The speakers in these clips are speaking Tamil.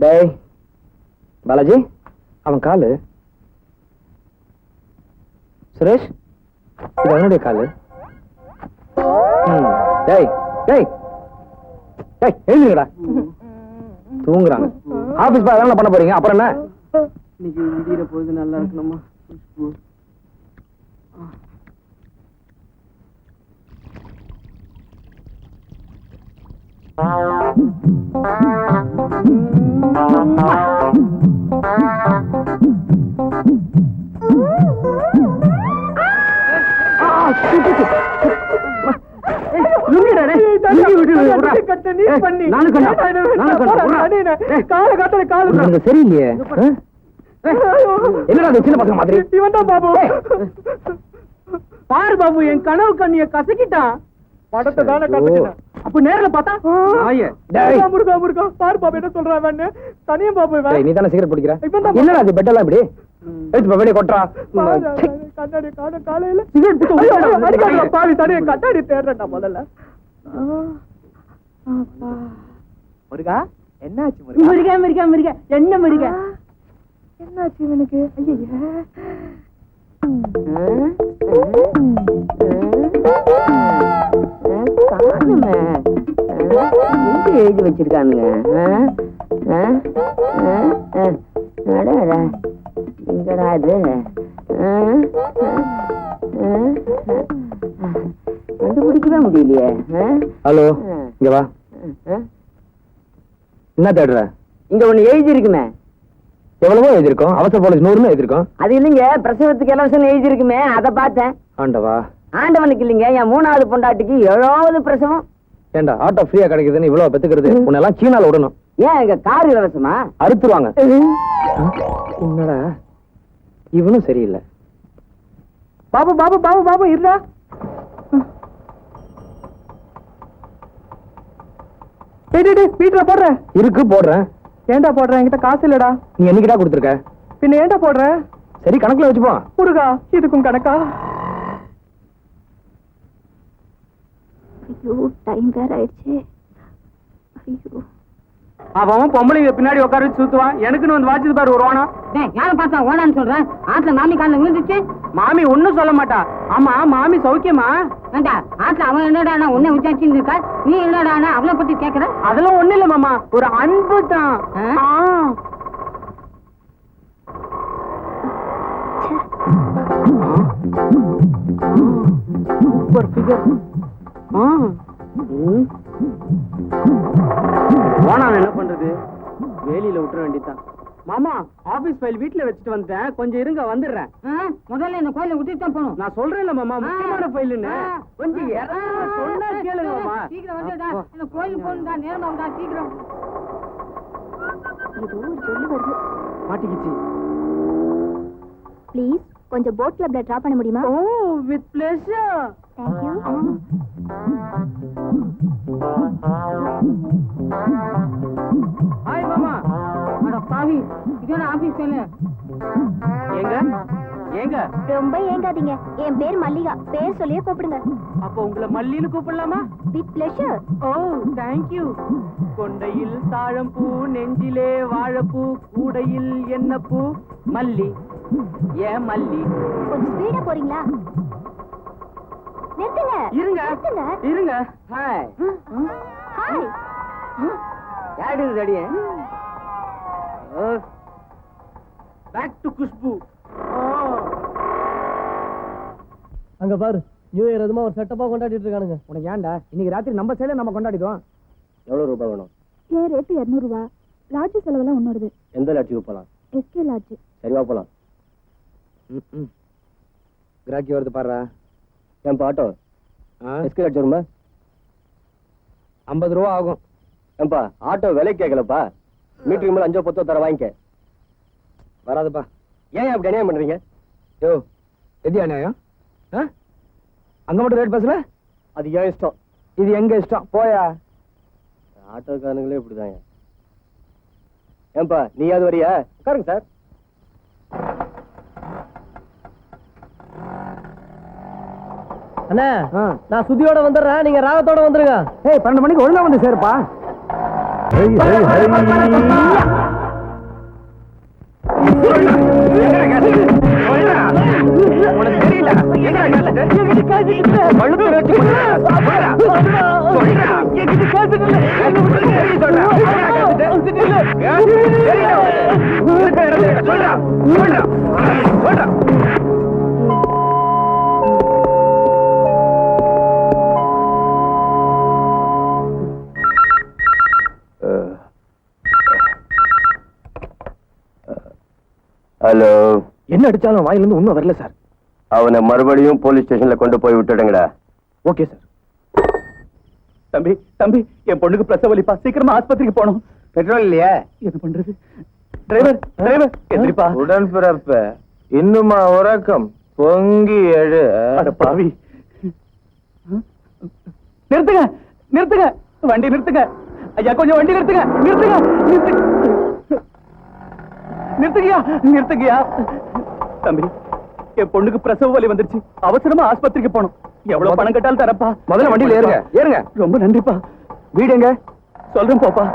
டேய் பாலாஜி, அவன் காலு. சுரேஷ், இது அவனுடைய காலு. டேய் டேய் டேய், எழுந்துங்கடா. தூங்குறாங்க. ஆபீஸ் போய் அதெல்லாம் பண்ண போறீங்க, அப்புறம் என்ன? இன்னைக்கு விடியிற பொழுது நல்லா இருக்கணுமா? சரியில்லையே, என்னடா சின்ன பசங்க மாதிரி? இவன் தான் பாபு. பாரு பாபு, என் கனவு கண்ணிய கசக்கிட்டான். படத்தை தானே கசக்கிட்டான். அப்ப நேர்ல பார்த்தா முருகா முருகா. பாரு பாபு என்ன சொல்றான். தனியா பாபு, நீ தானே சிகரெட் பிடிக்கிற? என்னடா அது பெட்டெல்லாம் இப்படி வெளியே கொட்டுறா? கண்ணாடி காணும் காலையில பாவி தனியா கண்ணாடி தேடுறா முதல்ல. முருகா என்னாச்சு? முருகா முருகா முருகா, என்ன முருகா என்னாச்சு இவனுக்கு? எழுதி வச்சிருக்கானுங்க. எங்கடா இது? கண்டுபிடிக்கவே முடியலையே. ஹலோ, இங்க வா. என்ன தேடுற? இங்க ஒண்ணு எழுதி இருக்குமே. எவ்வளவோ எழுதிருக்கோம். அவசர போலீஸ் 100 எழுதிருக்கோம். அது இல்லைங்க, பிரசவத்துக்கு இலவசம் எழுதி இருக்குமே, அதை பார்த்தேன். ஆண்டவா, ஆண்டவனுக்கு இல்லைங்க, என் 3வது பொண்டாட்டிக்கு 7வது பிரசவம். ஏண்டா ஆட்டோ ஃப்ரீயா கிடைக்குதுன்னு இவ்வளவு பெத்துக்கிறது? உன்னெல்லாம் சீனால விடணும். ஏன் எங்க கார் இலவசமா? அறுத்துருவாங்க. என்னடா இவனும் சரியில்லை. பாபு பாபு பாபு பாபு இருந்தா வீட்டுல போடுற இருக்கு, போடுறேன். ஏண்டா போடுற? என்கிட்ட காசு இல்லடா. நீ என்னைக்கிட்டா கொடுத்துருக்க? பின்ன ஏண்டா போடுற? சரி, கணக்குல வச்சுப்போ. முருகா, இதுக்கும் கணக்கா? ஐயோ, டைம் வேற ஆயிடுச்சு. ஐயோ, அவன் பொம்பளைங்க பின்னாடி உட்கார வச்சு சுத்துவான். எனக்குன்னு வந்து வாட்சது பாரு ஒரு ஓனா. யாரும் பார்த்தா ஓனான்னு சொல்றேன். ஆத்துல மாமி காலில் விழுந்துச்சு. மாமி ஒன்னும் சொல்ல மாட்டா. ஆமா, மாமி சௌக்கியமா? வேண்டா, ஆத்துல அவன் என்னடானா உன்னை விசாரிச்சுன்னு இருக்கா, நீ என்னடானா அவளை பத்தி கேக்குற? அதெல்லாம் ஒண்ணு இல்ல மாமா, ஒரு அன்பு தான். ஓனா என்ன பண்றது? வேலியில விட்டுற வேண்டியதான். மாமா, ஆபீஸ் ஃபைல் வீட்டுல வச்சுட்டு வந்தேன், கொஞ்சம் இருங்க, வந்துடுறேன். முதல்ல இந்த கோயில விட்டுட்டு தான் போகணும். நான் சொல்றேன்ல மாமா, முக்கியமான ஃபைல்னு. கொஞ்சம் சொன்னா கேளுங்க மாமா. சீக்கிரம் வந்துடா, இந்த கோயிலுக்கு போகணும்டா, நேரமா வந்தா சீக்கிரம். ஏதோ ஒரு சொல்லு வருது. மாட்டிக்கிச்சு. ப்ளீஸ் கொஞ்சம் போட் கிளப்ல டிராப் பண்ண முடியுமா? Oh, with pleasure. Thank you. Hi மாமா. அட பாவி, இதோட ஆபீஸ் வேலை. ஏங்க ஏங்க, ரொம்ப ஏங்காதீங்க. என் பேர் மல்லிகா. பேர் சொல்லியே கூப்பிடுங்க. அப்ப உங்களை மல்லின்னு கூப்பிடலாமா? With pleasure. Oh, thank you. கொண்டையில் தாழம்பூ, நெஞ்சிலே வாழைப்பூ, கூடையில் என்ன பூ? மல்லி. ஏன் மல்லி? கொஞ்சம் ஸ்பீடா போறீங்களா? நிறுத்துங்க. இருங்க நிறுத்துங்க. இருங்க. ஹாய். ஹாய். யாரு இது அடியே? Back to Khushbu. அங்க பாரு, நியூ இயர் எதுமா ஒரு செட்டப்பா கொண்டாடிட்டு இருக்கானுங்க. உனக்கு ஏன்டா இன்னைக்கு ராத்திரி நம்ம சைடுல நம்ம கொண்டாடிடுவோம். எவ்வளவு ரூபாய் வேணும்? ஏன் ரேட்டு 200 ரூபா. லாட்ஜ் செலவெல்லாம் உன்னோடது. எந்த லாட்ஜுக்கு போலாம்? SK lodge. சரிவா போலாம். கிராக்கி வருது பாருடா. என் ஆட்டோ எஸ்கே லாட்ஜ் வருமா? 50 ரூபா ஆகும். ஏன்பா ஆட்டோ விலை கேட்கலப்பா. மீட்டருக்கு மேல 5-10 தர வாங்கிக்க. வராதுப்பா. ஏன் அப்படி அநியாயம் பண்றீங்க? யோ, எது அநியாயம்? அங்க மட்டும் ரேட் பேசல? அது ஏன் இஷ்டம். இது எங்க இஷ்டம். போயா. ஆட்டோக்காரங்களே இப்படிதாங்க. ஏன்பா நீயாவது வரியா? உட்காருங்க சார். அண்ணா, நான் சுதியோட வந்துடுறேன், நீங்க ராகத்தோட வந்துருங்க. ஏய், 12 மணிக்கு ஒழுங்கா வந்து சேருப்பா. ஹலோ. என்ன அடிச்சாலும் வாயிலிருந்து உண்மை வரல சார். அவனை மறுபடியும் போலீஸ் ஸ்டேஷன்ல கொண்டு போய் விட்டுடுங்கடா. Okay sir. தம்பி தம்பி, என் பொண்ணுக்கு பிரசவ வலிப்பா, சீக்கிரமா ஆஸ்பத்திரிக்கு போகணும். பெட்ரோல் இல்லையா? என்ன பண்றது? டிரைவர் டிரைவர் எந்திரிப்பா. உடன்பிறப்ப இன்னுமா உறக்கம்? பொங்கி எழு. அட பாவி. நிறுத்துங்க நிறுத்துங்க, வண்டி நிறுத்துங்க ஐயா, கொஞ்சம் வண்டி நிறுத்துங்க நிறுத்துங்க நிறுத்துங்கயா நிறுத்துங்கயா. தம்பி, என் பொண்ணுக்கு பிரசவ வலி வந்துருச்சு, அவசரமா ஆஸ்பத்திரிக்கு போகணும். எவ்வளவு பணம் கட்டாலும் தரப்பா. முதல்ல வண்டியில ஏறுங்க. ஏறுங்க. ரொம்ப நன்றிப்பா. வீடு எங்க? சொல்றேன் போப்பா.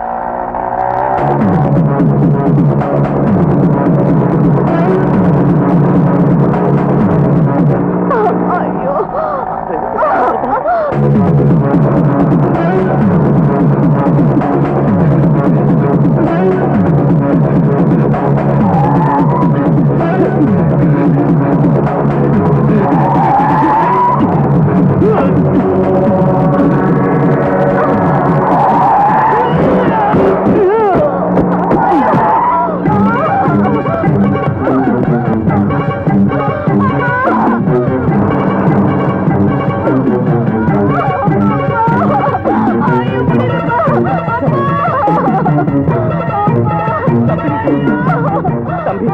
தம்பி,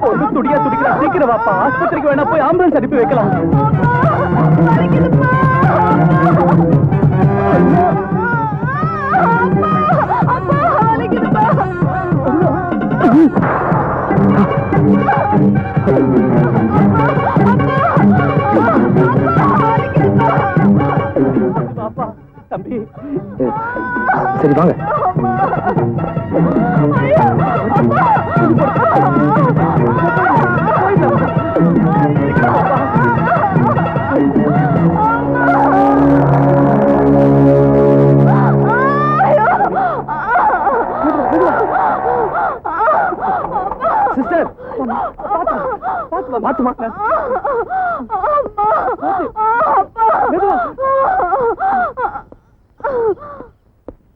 பொண்ணு துடியா துடிக்கிறா, சீக்கிரம் வாப்பா. ஆஸ்பத்திரிக்கு வேணா போய் ஆம்புலன்ஸ் அனுப்பி வைக்கலாம். வாப்பா தம்பி. சரி வாங்க. சிஸ்டர், பாத்துமா.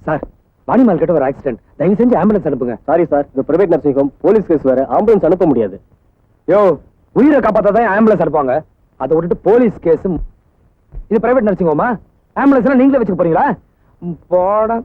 சார், வாணிமால் கிட்ட ஒரு ஆக்சிடென்ட். தயவு செஞ்சு ஆம்புலன்ஸ் அனுப்புங்க. சாரி சார், இது private nursing home, police case வேற, ஆம்புலன்ஸ் அனுப்ப முடியாது. யோ, உயிரை காப்பாத்தான் ஆம்புலன்ஸ் அனுப்புவாங்க. அதை விட்டுட்டு போலீஸ் கேஸ். இது பிரைவேட் நர்சிங் ஹோமா? ஆம்புலன்ஸ் எல்லாம் நீங்களே வச்சுக்க போறீங்களா? போட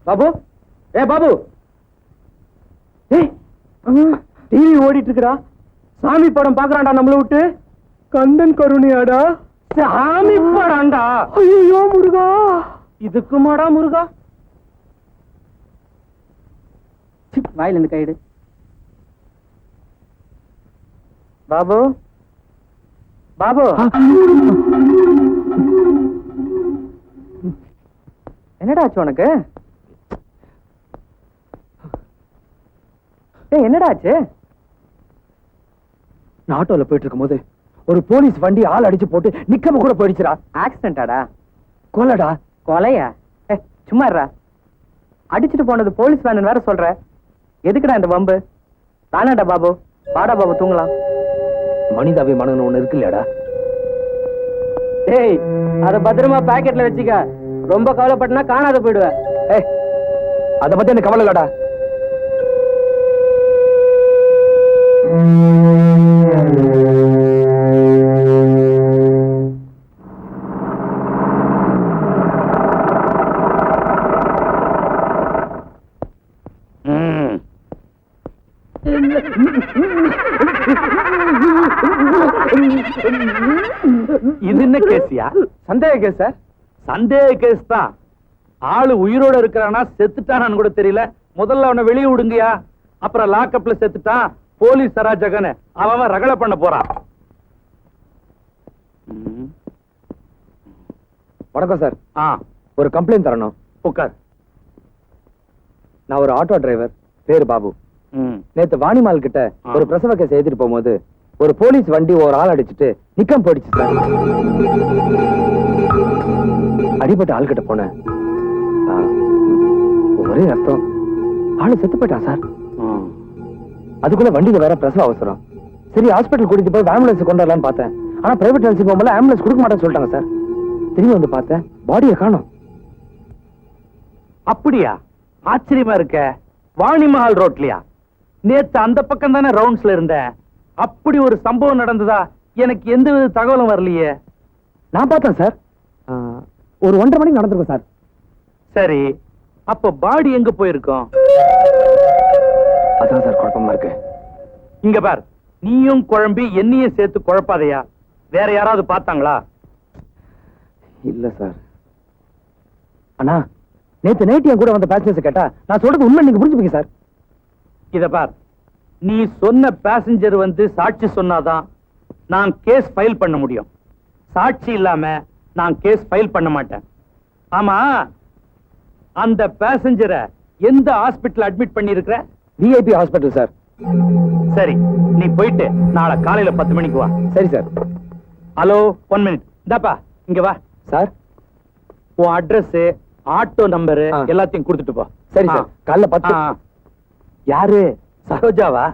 பாபு, ஏ பாபு, டிவி ஓடிட்டு இருக்குடா. சாமி படம் பாக்குறான்டா நம்மள விட்டு. கந்தன் கருணையாடா. சாமி படம்டா. ஐயோ முருகா, இதுக்குமாடா முருகா? வாயில இருந்து கைடு. பாபு, பாபு, என்னடா ஆச்சு உனக்கு? என்னடா ஆச்சு? நான் ஆட்டோல போயிட்டு இருக்கும் போது ஒரு போலீஸ் வண்டி ஆள் அடிச்சு போட்டு நிக்காம கூட போயிடுச்சுடா. ஆக்சிடென்டாடா? கொலைடா. கொலையா? சும்மா இருடா. அடிச்சுட்டு போனது போலீஸ் வேன் வேற சொல்ற. எதுக்குடா இந்த வம்பு? தானாடா பாபு. வாடா பாபு, தூங்கலாம். மனிதாபிமானம் ஒண்ணு இருக்கு இல்லடா. டேய், அத பத்திரமா பாக்கெட்ல வச்சுக்க. ரொம்ப கவலைப்பட்டனா காணாத போயிடுவ. அத பத்தி எனக்கு கவலை இல்லடா. இது என்ன கேசியா? சந்தேக கேஸ் சார். சந்தேக கேஸ் தான். ஆளு உயிரோட இருக்கிறானா செத்துட்டானான்னு கூட தெரியல. முதல்ல அவனை வெளியே விடுங்கயா. அப்புறம் லாக்அப்ல செத்துட்டான், போலீஸ் அராஜகன்னு அவன் ரகலை பண்ண போறான். வணக்கம் சார். ஒரு கம்ப்ளைண்ட் தரணும். உட்கார். நான் ஒரு ஆட்டோ டிரைவர், பேரு பாபு. நேத்து வாணிமால் கிட்ட ஒரு பிரசவ கேஸ் எழுதிட்டு போகும்போது ஒரு போலீஸ் வண்டி ஒரு ஆள் அடிச்சுட்டு நிக்கம் போயிடுச்சு சார். அடிபட்ட ஆள் கிட்ட போன ஒரே ரத்தம். ஆளு செத்து போயிட்டான் சார். அதுக்குள்ள வண்டியில வேற பிரசவ அவசரம். சரி, ஹாஸ்பிட்டல் கூட்டிட்டு போய் ஆம்புலன்ஸ் கொண்டு வரலான்னு பார்த்தேன். ஆனா பிரைவேட் நர்சிங் ஹோம்ல ஆம்புலன்ஸ் கொடுக்க மாட்டேன்னு சொல்லிட்டாங்க சார். திரும்பி வந்து பார்த்தேன், பாடியை காணோம். அப்படியா? ஆச்சரியமா இருக்க. வாணிமஹால் ரோட்லயா? நேத்து அந்த பக்கம் தானே ரவுண்ட்ஸ்ல இருந்தேன். அப்படி ஒரு சம்பவம் நடந்ததா? எனக்கு எந்த வித தகவலும் வரலையே. நான் பார்த்தேன் சார். ஒரு 1:30 மணிக்கு நடந்திருக்கும் சார். சரி, அப்ப பாடி எங்க போயிருக்கோம்? அதான் சார் குழப்பமா இருக்கு. இங்க பார், நீயும் குழம்பி என்னையும் சேர்த்து குழப்பாதையா. வேற யாராவது பார்த்தாங்களா? இல்ல சார். அண்ணா, நேத்து நைட் என் கூட வந்த பேசஞ்சர்ஸ் கேட்டா நான் சொல்றது உண்மை, நீங்க புரிஞ்சுப்பீங்க சார். இத பார், நீ சொன்ன பேசஞ்சர் வந்து சாட்சி சொன்னாதான் நான் கேஸ் ஃபைல் பண்ண முடியும். சாட்சி இல்லாம நான் கேஸ் ஃபைல் பண்ண மாட்டேன். ஆமா, அந்த பேசஞ்சரை எந்த ஹாஸ்பிடல் அட்மிட் பண்ணி இருக்கிற? VIP hospital sir. சரி, நீ போயிட்டு நாளை காலையில 10 மணிக்கு வா. சரி சார். Hello, 1 minute. இந்தாப்பா, இங்க வா சார். உன் அட்ரஸ், ஆட்டோ நம்பர் எல்லாத்தையும் கொடுத்துட்டு போ. சரி சார். காலைல 10. யாரு? சரோஜாவா?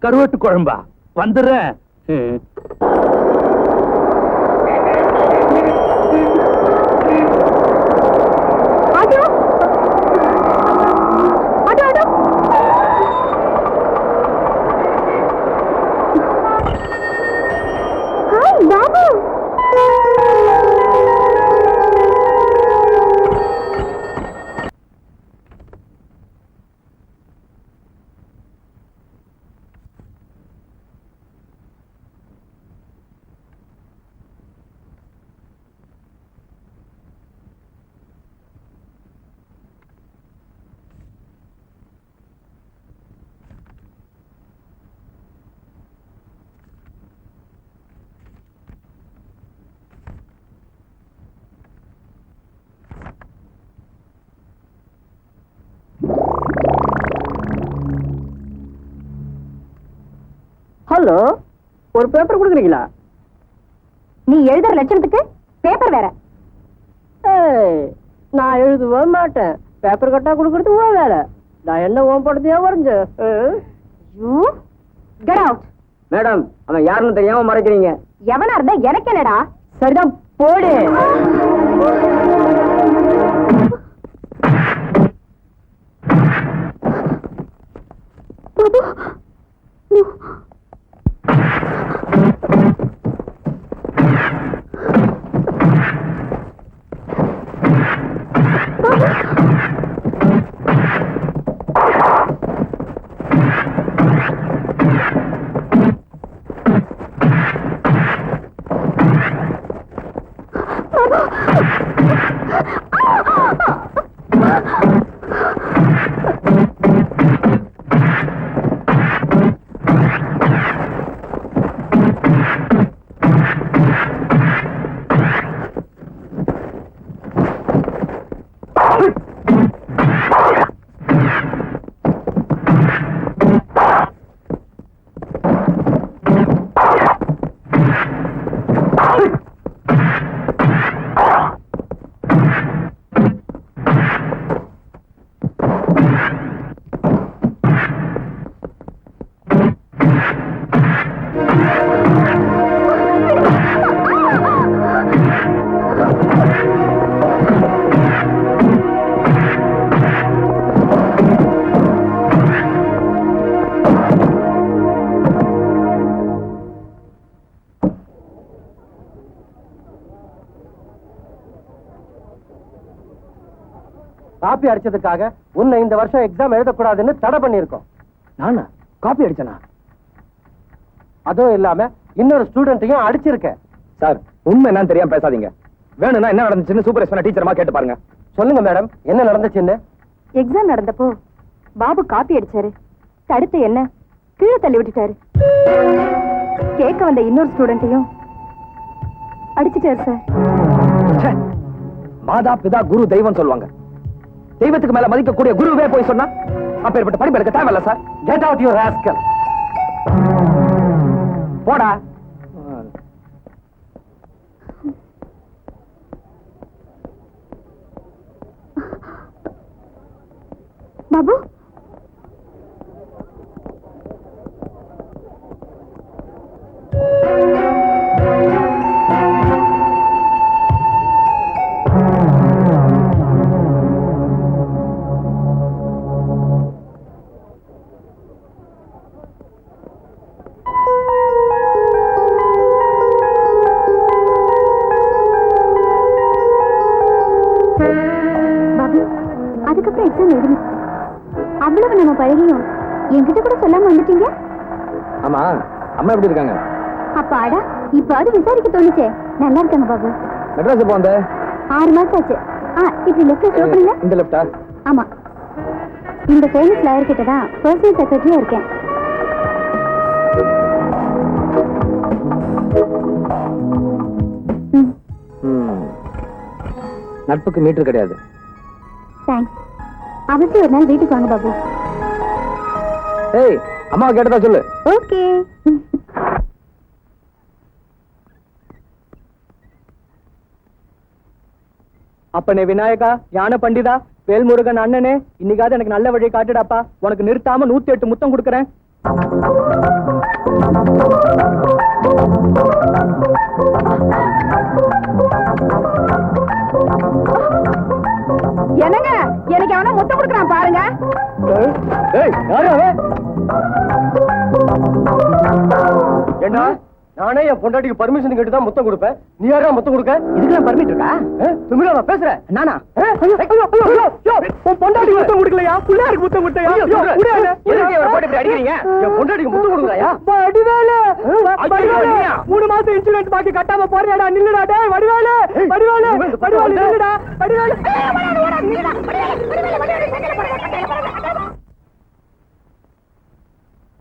கருவாட்டு குழம்பா? வந்துடுறேன். ஹலோ, ஒரு பேப்பர் கொடுக்குறீங்களா? நீ எழுதுற லட்சணத்துக்கு பேப்பர் வேற. நான் எழுதவே மாட்டேன். பேப்பர் கட்டா கொடுக்கறது உன் வேலை. நான் என்ன ஓம் படத்தையா வரைஞ்சேன்? You get out. மேடம், அவன் யாருன்னு தெரியாம மறைக்கிறீங்க. எவனா இருந்தா எனக்கு என்னடா? சரிதான், போடு. பாபு காப்பி அடிச்சதுக்காக உன்னை இந்த வருஷம் எக்ஸாம் எழுதக்கூடாதுன்னு தடை பண்ணிருக்கோம். நானா காப்பி அடிச்சனா? அதுவும் இல்லாம இன்னொரு ஸ்டூடெண்ட்டையும் அடிச்சிருக்க. சார் உண்மை என்னன்னு தெரியாம பேசாதீங்க. வேணும்னா என்ன நடந்துச்சுன்னு சூப்பர்வைசர் டீச்சர்மா கேட்டு பாருங்க. சொல்லுங்க மேடம், என்ன நடந்துச்சுன்னு? எக்ஸாம் நடந்தப்போ பாபு காப்பி அடிச்சாரு. தடுத்து என்ன கீழே தள்ளி விட்டுட்டாரு. கேட்க வந்த இன்னொரு ஸ்டூடெண்ட்டையும் அடிச்சிட்டாரு சார். ச்சே, மாதா பிதா குரு தெய்வம் சொல்லுவாங்க. தெய்வத்துக்கு மேல மதிக்கக்கூடிய குருவே போய் சொன்னா அப்பேற்பட்ட படிப்பு எனக்கு தேவையில்ல sir. Get out your rascal. போடா. பாபு அதுக்கப்புறம் எக்ஸாம் எழுதணும். அவ்வளவு நம்ம பழகியும் என்கிட்ட கூட சொல்லாம வந்துட்டீங்க. ஆமா, அம்மா எப்படி இருக்காங்க? அப்பாடா, இப்பாவது விசாரிக்க தோணுச்சே. நல்லா இருக்காங்க பாபு. மெட்ராஸ் எப்போ வந்த? 6 மாசம் ஆச்சு. இப்படி லெஃப்ட் ஸ்லோ பண்ணுங்க. இந்த லெஃப்டா? ஆமா, இந்த ஃபேமஸ் லாயர் கிட்ட தான் பர்சனல் செக்ரட்டரியா இருக்கேன். நட்புக்கு மீட்டர் கிடையாது. தேங்க்ஸ். அவசியம் ஒரு நாள் வீட்டுக்கு வாங்க பாபு. ஏய், அம்மாவை கேட்டதா சொல்லு. ஓகே. அப்பனே விநாயகா, ஞான பண்டிதா, வேல்முருகன் அண்ணனே, இன்னைக்காவது எனக்கு நல்ல வழியை காட்டுடாப்பா. உனக்கு நிறுத்தாம 108 முத்தம் கொடுக்கறேன். என்னங்க, எனக்கு அவன முத்தம் கொடுக்கறான் பாருங்க. ஏய், யாரு அவன்? ஏண்டா, நானே என் பொண்டாட்டிக்கு பர்மிஷன் கேட்டு தான் முத்தம் கொடுப்பேன். நீ யாரா முத்தம் கொடுக்க? இதுக்கு பர்மிட் இருக்கா? திமிரா பேசுற? நானா? உன் பொண்டாட்டிக்கு முத்தம் கொடுக்கலையா? புள்ளையாருக்கு முத்தம் கொடுத்தையா? எதுக்கு இவரை போட்டு இப்படி அடிக்கிறீங்க? என் பொண்டாட்டிக்கு முத்தம் கொடுக்குறாயா? வடிவேலு, வடிவேலு, 3 மாசம் இன்சூரன்ஸ் பாக்கி கட்டாம போறியாடா? நில்லுடா டேய் வடிவேலு, வடிவேலு, வடிவேலு நில்லுடா, வடிவேலு.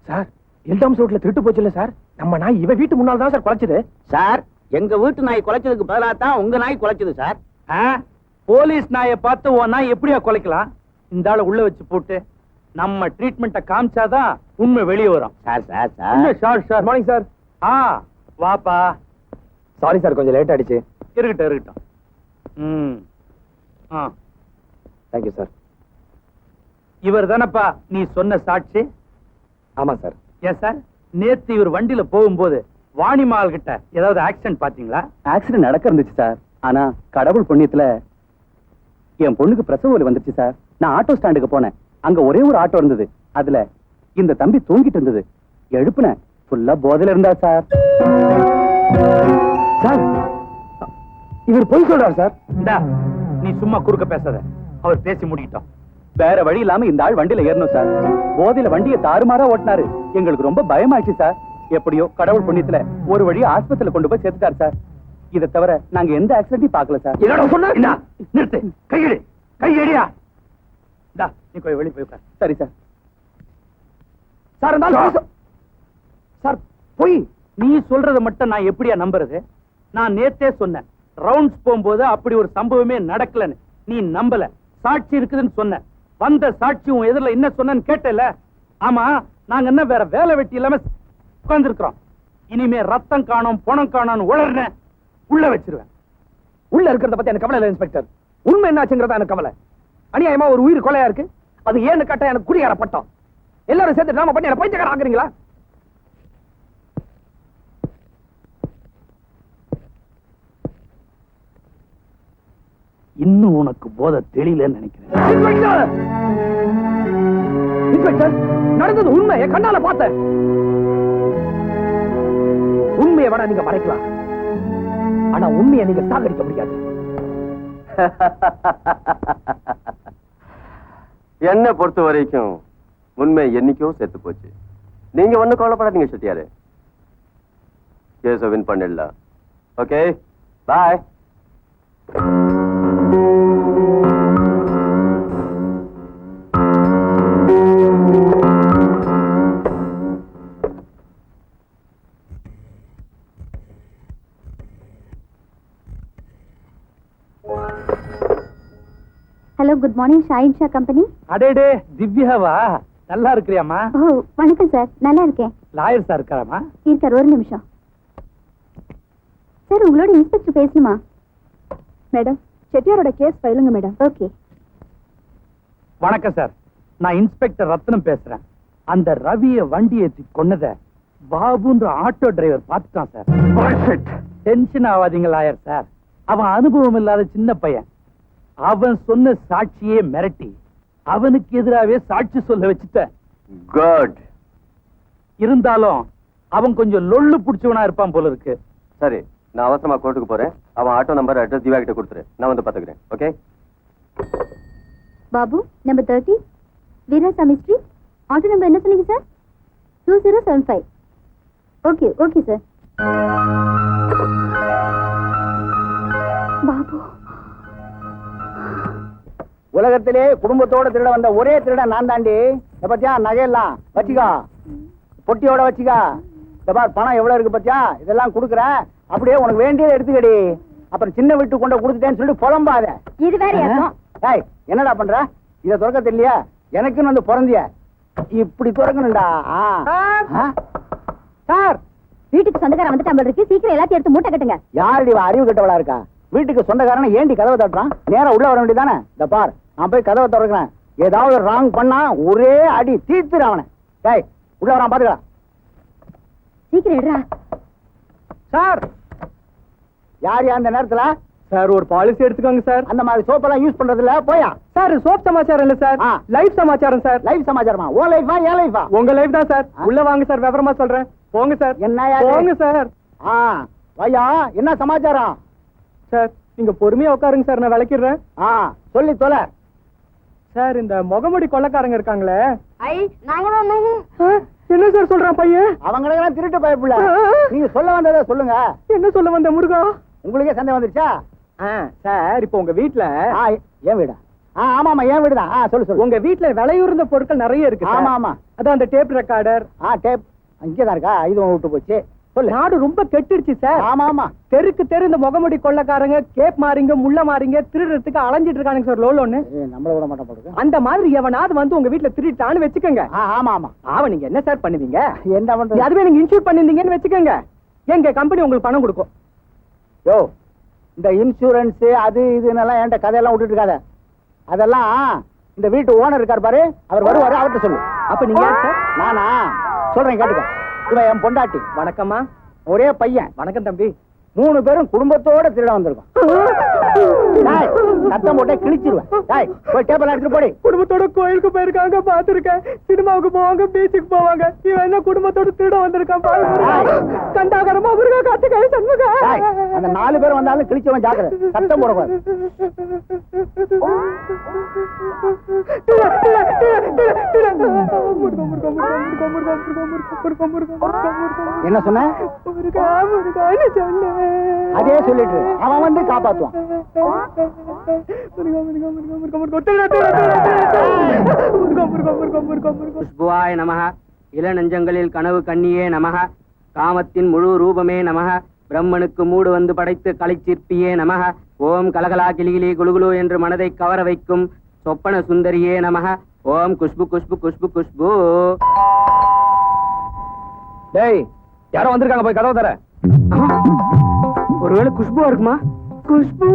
சார், எல்டாம் ரோட்ல திருட்டு போச்சு இல்ல சார்? நம்ம நாய் இவ வீட்டு முன்னால தான் சார் குலைச்சது. சார், எங்க வீட்டு நாய் குலைச்சதுக்கு பதிலா தான் உங்க நாய் குலைச்சது சார். போலீஸ் நாயை பார்த்து உன் நாய் எப்படியா குலைக்கலாம்? இந்த ஆளை உள்ள வச்சு போட்டு நம்ம ட்ரீட்மெண்ட்டை காமிச்சாதான் உண்மை வெளியே வரும். Sir sir sir sir morning sir. வாப்பா. சாரி சார், கொஞ்சம் லேட் ஆயிடுச்சு. இருக்கட்டும் இருக்கட்டும். Thank you sir. இவர் தானப்பா நீ சொன்ன சாட்சி? ஆமா சார். ஏன் சார், நேத்து இவர் வண்டியில போகும்போது வாணிமால் கிட்ட ஏதாவது ஆக்சிடென்ட் பாத்தீங்களா? ஆக்சிடென்ட் நடக்க இருந்துச்சு சார். ஆனா கடவுள் புண்ணியத்துல என் பொண்ணுக்கு பிரசவ வலி வந்துருச்சு சார். நான் ஆட்டோ ஸ்டாண்டுக்கு போனேன். அங்க ஒரே ஒரு ஆட்டோ இருந்தது. அதுல இந்த தம்பி தூங்கிட்டு இருந்தது. எழுப்புனேன். ஃபுல்லா போதையில இருந்தா சார். சார், இவர் பொய் சொல்றாரு சார். இந்தா, நீ சும்மா குறுக்க பேசாத. அவர் பேசி முடிக்கிட்டோம். வேற வழி இல்லாம இந்த ஆள் வண்டியில ஏறணும் சார். போதையில வண்டியை தாறுமாறா ஓட்டினாரு. எங்களுக்கு ரொம்ப பயமாயிடுச்சு சார். எப்படியோ கடவுள் புண்ணியத்துல ஒரு வழி ஆஸ்பத்திரியில கொண்டு போய் சேர்த்துட்டாரு சார். இதை தவிர நாங்க எந்த ஆக்சிடென்ட்டையும் பார்க்கல சார். என்னடா சொன்ன? இந்தா, நிறுத்து. கையெடு, கையெடியா. இந்தா, நீ போய் வெளிய போய் உட்கார். சரி சார். சார், இருந்தாலும் சார் பொய். நீ சொல்றத மட்டும் நான் எப்படியா நம்புறது? நான் நேத்தே சொன்னேன், ரவுண்ட்ஸ் போகும்போது அப்படி ஒரு சம்பவமே நடக்கலன்னு. நீ நம்பல. சாட்சி இருக்குதுன்னு சொன்ன. வந்த சாட்சி உன் எதிரில என்ன சொன்னேன்னு கேட்டல. ஆமா, நாங்க என்ன வேற வேலை வெட்டி இல்லாம உட்கார்ந்து இருக்கிறோம். இனிமே ரத்தம் காணோம் பணம் காணோம்னு உளர்ன உள்ள வச்சிருவேன். உள்ள இருக்கிறத பத்தி எனக்கு கவலை இல்லை இன்ஸ்பெக்டர். உண்மை என்னாச்சுங்கிறதா எனக்கு கவலை. அநியாயமா ஒரு உயிர் கொலையா இருக்கு. அது ஏன்னு கேட்டா எனக்கு குடியார பட்டம். எல்லாரும் சேர்ந்து நாம பண்ணி என்ன பைத்தியக்கார ஆக்குறீங்களா? இன்னும் உனக்கு போதை தெரியலன்னு நினைக்கிறேன். இன்ஸ்பெக்டர், இன்ஸ்பெக்டர், நடந்தது உண்மை. என் கண்ணால பார்த்தேன். உண்மையை வேணா நீங்க மறைக்கலாம், ஆனா உண்மையை நீங்க சாகடிக்க முடியாது. என்ன பொறுத்த வரைக்கும் உண்மை என்னைக்கோ செத்து போச்சு. நீங்க ஒண்ணு கவலைப்படாதீங்க செட்டியாரு. கேஸ வின் பண்ணிடலாம். Okay, bye. Hello, good morning. ஷாயின் ஷா கம்பெனி. அடேடே, திவ்யாவா? நல்லா இருக்கிறியாமா? ஓ, வணக்கம் சார். நல்லா இருக்கேன். லாயர் சார் இருக்காராமா? இருக்கார். ஒரு நிமிஷம் சார், உங்களோட இன்ஸ்பெக்டர் பேசணுமா? மேடம், செட்டியாரோட கேஸ் ஃபைலுங்க மேடம். ஓகே. வணக்கம் சார், நான் இன்ஸ்பெக்டர் ரத்னம் பேசுறேன். அந்த ரவிய வண்டி ஏற்றி கொன்னத பாபுன்ற ஆட்டோ டிரைவர் பார்த்துட்டான் சார். டென்ஷன் ஆகாதீங்க லாயர் சார். அவன் அனுபவம் இல்லாத சின்ன பையன். அவன் சொன்ன சாட்சியே மிரட்டி அவனுக்கு எதிராகவே சாட்சி சொல்ல வச்சுட்ட. குட். இருந்தாலும் அவன் கொஞ்சம் லொள்ளு புடிச்சவனா இருப்பான் போல இருக்கு. சரி, நான் அவசரமா கோர்ட்டுக்கு போறேன். அவன் ஆட்டோ நம்பர் அட்ரஸ் திவா கிட்ட கொடுத்துரு. நான் வந்து பாத்துக்கிறேன். Okay. Babu, number 30 Veerasamy street. Auto number என்ன சொன்னீங்க sir? 2075. Okay okay sir. Babu, உலகத்திலே குடும்பத்தோட திருட வந்த ஒரே திருடன் நான் தாண்டி. பத்தியா நகையெல்லாம் வச்சுக்கா, பொட்டியோட வச்சுக்கா. இந்த பார், பணம் எவ்வளவு இருக்கு பத்தியா? இதெல்லாம் கொடுக்குறேன். அப்படியே உனக்கு வேண்டியதை எடுத்துக்கடி. அப்புறம் சின்ன வீட்டு கொண்டு கொடுத்துட்டேன்னு சொல்லிட்டு புலம்பாத. இது வேற யாரும்? ஏய், என்னடா பண்ற? இத திறக்க தெரியலையா? எனக்குன்னு வந்து பிறந்திய. இப்படி திறக்கணும்டா. சார், வீட்டுக்கு சொந்தக்காரன் வந்துட்டான் போல இருக்கு. சீக்கிரம் எல்லாத்தையும் எடுத்து மூட்டை கட்டுங்க. யாரடி இவன் அறிவு கெட்டவளா இருக்கா? வீட்டுக்கு சொந்தக்காரனை ஏண்டி கதவை தட்டுறான்? நேரா உள்ள வர வேண்டியதானே? இந்த பார், நான் போய் கதவை திறக்கிறேன். ஏதாவது ராங் பண்ணா ஒரே அடி தீர்த்துரு அவனை. டேய், உள்ள வரான் பாத்துக்கலாம். சீக்கிரம் எடுறா. சார், யார் அந்த நேரத்துல? சார், ஒரு பாலிசி எடுத்துக்கோங்க சார். அந்த மாதிரி சோப்பெல்லாம் யூஸ் பண்றது இல்ல. போயா சார், சோப் சமாச்சாரம் இல்ல சார், லைஃப் சமாச்சாரம் சார். லைஃப் சமாச்சாரமா? ஓ லைஃபா ஏ லைஃபா? உங்க லைஃப் தான் சார். உள்ள வாங்க சார், விவரமா சொல்றேன். போங்க சார். என்ன போங்க சார். வையா, என்ன சமாச்சாரம்? சார், நீங்க பொறுமையா உட்காருங்க சார், நான் விளக்கிடுறேன். சொல்லி தொலை. சார், இந்த முகமுடி கொள்ளக்காரங்க இருக்காங்களே. என்ன சார் சொல்றான் பையன்? அவங்கள திருட்டு பயப்புல. நீங்க சொல்ல வந்ததை சொல்லுங்க. என்ன சொல்ல வந்த முருகா? உங்களுக்கே சந்தேகம் வந்துருச்சா? சார், இப்போ உங்க வீட்டுல ஏன் வீடா? ஆமாமா, ஏன் வீடுதான். சொல்லு சொல்லு. உங்க வீட்டுல விலையுறந்த பொருட்கள் நிறைய இருக்கு. ஆமா ஆமா, அதான் அந்த டேப் ரெக்கார்டர். டேப் இங்கதான் இருக்கா? இது விட்டு போச்சு. நாடு ரொம்ப கெட்டுடுச்சு சார். ஆமா ஆமா, தெருக்கு தெரு இந்த முகமுடி கொள்ளக்காரங்க கேப் மாறிங்க முள்ள மாறிங்க திருடுறதுக்கு அலைஞ்சிட்டு இருக்கானுங்க சார். லோலோன்னு நம்மள விட மாட்டோம் போடுங்க. அந்த மாதிரி எவனாவது வந்து உங்க வீட்டுல திருட்டான்னு வச்சுக்கோங்க. ஆமா ஆமா, அவன் நீங்க என்ன சார் பண்ணுவீங்க? என்ன பண்றது? அதுவே நீங்க இன்சூர் பண்ணிருந்தீங்கன்னு வச்சுக்கோங்க, எங்க கம்பெனி உங்களுக்கு பணம் கொடுக்கும். யோ, இந்த இன்சூரன்ஸ் அது இதுன்னெல்லாம் என்கிட்ட கதையெல்லாம் விட்டுட்டு இருக்காத. அதெல்லாம் இந்த வீட்டு ஓனர் இருக்கார் பாரு, அவர் வருவாரு, அவர்கிட்ட சொல்லு. அப்ப நீங்க யார் சார்? நானா சொல்றேன் கேட்டுக்க. இவன் என் பொண்டாட்டி. வணக்கம்மா. ஒரே பையன். வணக்கம் தம்பி. 3 பேரும் குடும்பத்தோட திருட வந்திருக்கோம். டேய், சத்தம் போட்டே கிழிச்சிருவேன். டேய், போய் டேபிள் எடுத்துட்டு போடி. குடும்பத்தோட கோயிலுக்கு போயிருக்காங்க, பாத்துருக்கேன். சினிமாவுக்கு போவாங்க, பீச்சுக்கு போவாங்க. இவன் என்ன குடும்பத்தோட திருட வந்திருக்கான் பாரு. கண்டாகரமா முருகா, கார்த்திகேய சண்முகா. டேய், அந்த 4 பேர் வந்தாலும் கிழிச்சவன் ஜாக்கிரதை. சத்தம் போடக்கூடாது. என்ன சொன்ன? அதே சொல்லிட்டு அவன் வந்து காப்பாத்துவான். புஷ்புவாய நமஹ, இளநெஞ்சங்களில் கனவு கண்ணியே நமஹ, காமத்தின் முழு ரூபமே நமஹ, பிரம்மனுக்கு மூடு வந்து படைத்து கலைச்சிற்பியே நமஹ, ஓம் கலகலா கிளிகிளி குலுகுலு என்று மனதை கவர வைக்கும் சொப்பன சுந்தரியே நமஹ, ஓம் குஷ்பு குஷ்பு குஷ்பு குஷ்பு. டேய், யாரோ வந்திருக்காங்க, போய் கதவை தர. ஒருவேளை குஷ்புவா இருக்குமா? குஷ்பு.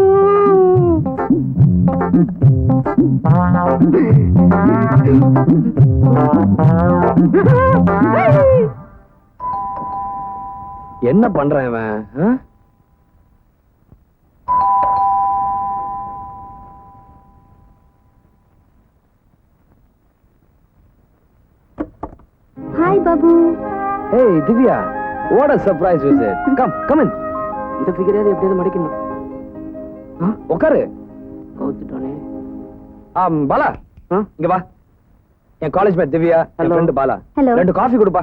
என்ன பண்றான் இவன்? ஹாய் பாபு. ஏய் Divya, what a surprise you said. Come in. இந்த ஃபிகரையாவது எப்படியாவது மடிக்கணும். உட்காரு. கவுத்துட்டானே. பாலா, இங்க வா. என் காலேஜ் மேட் திவ்யா, என் Hello. Friend Bala. Hello. 2 coffee கொடுப்பா.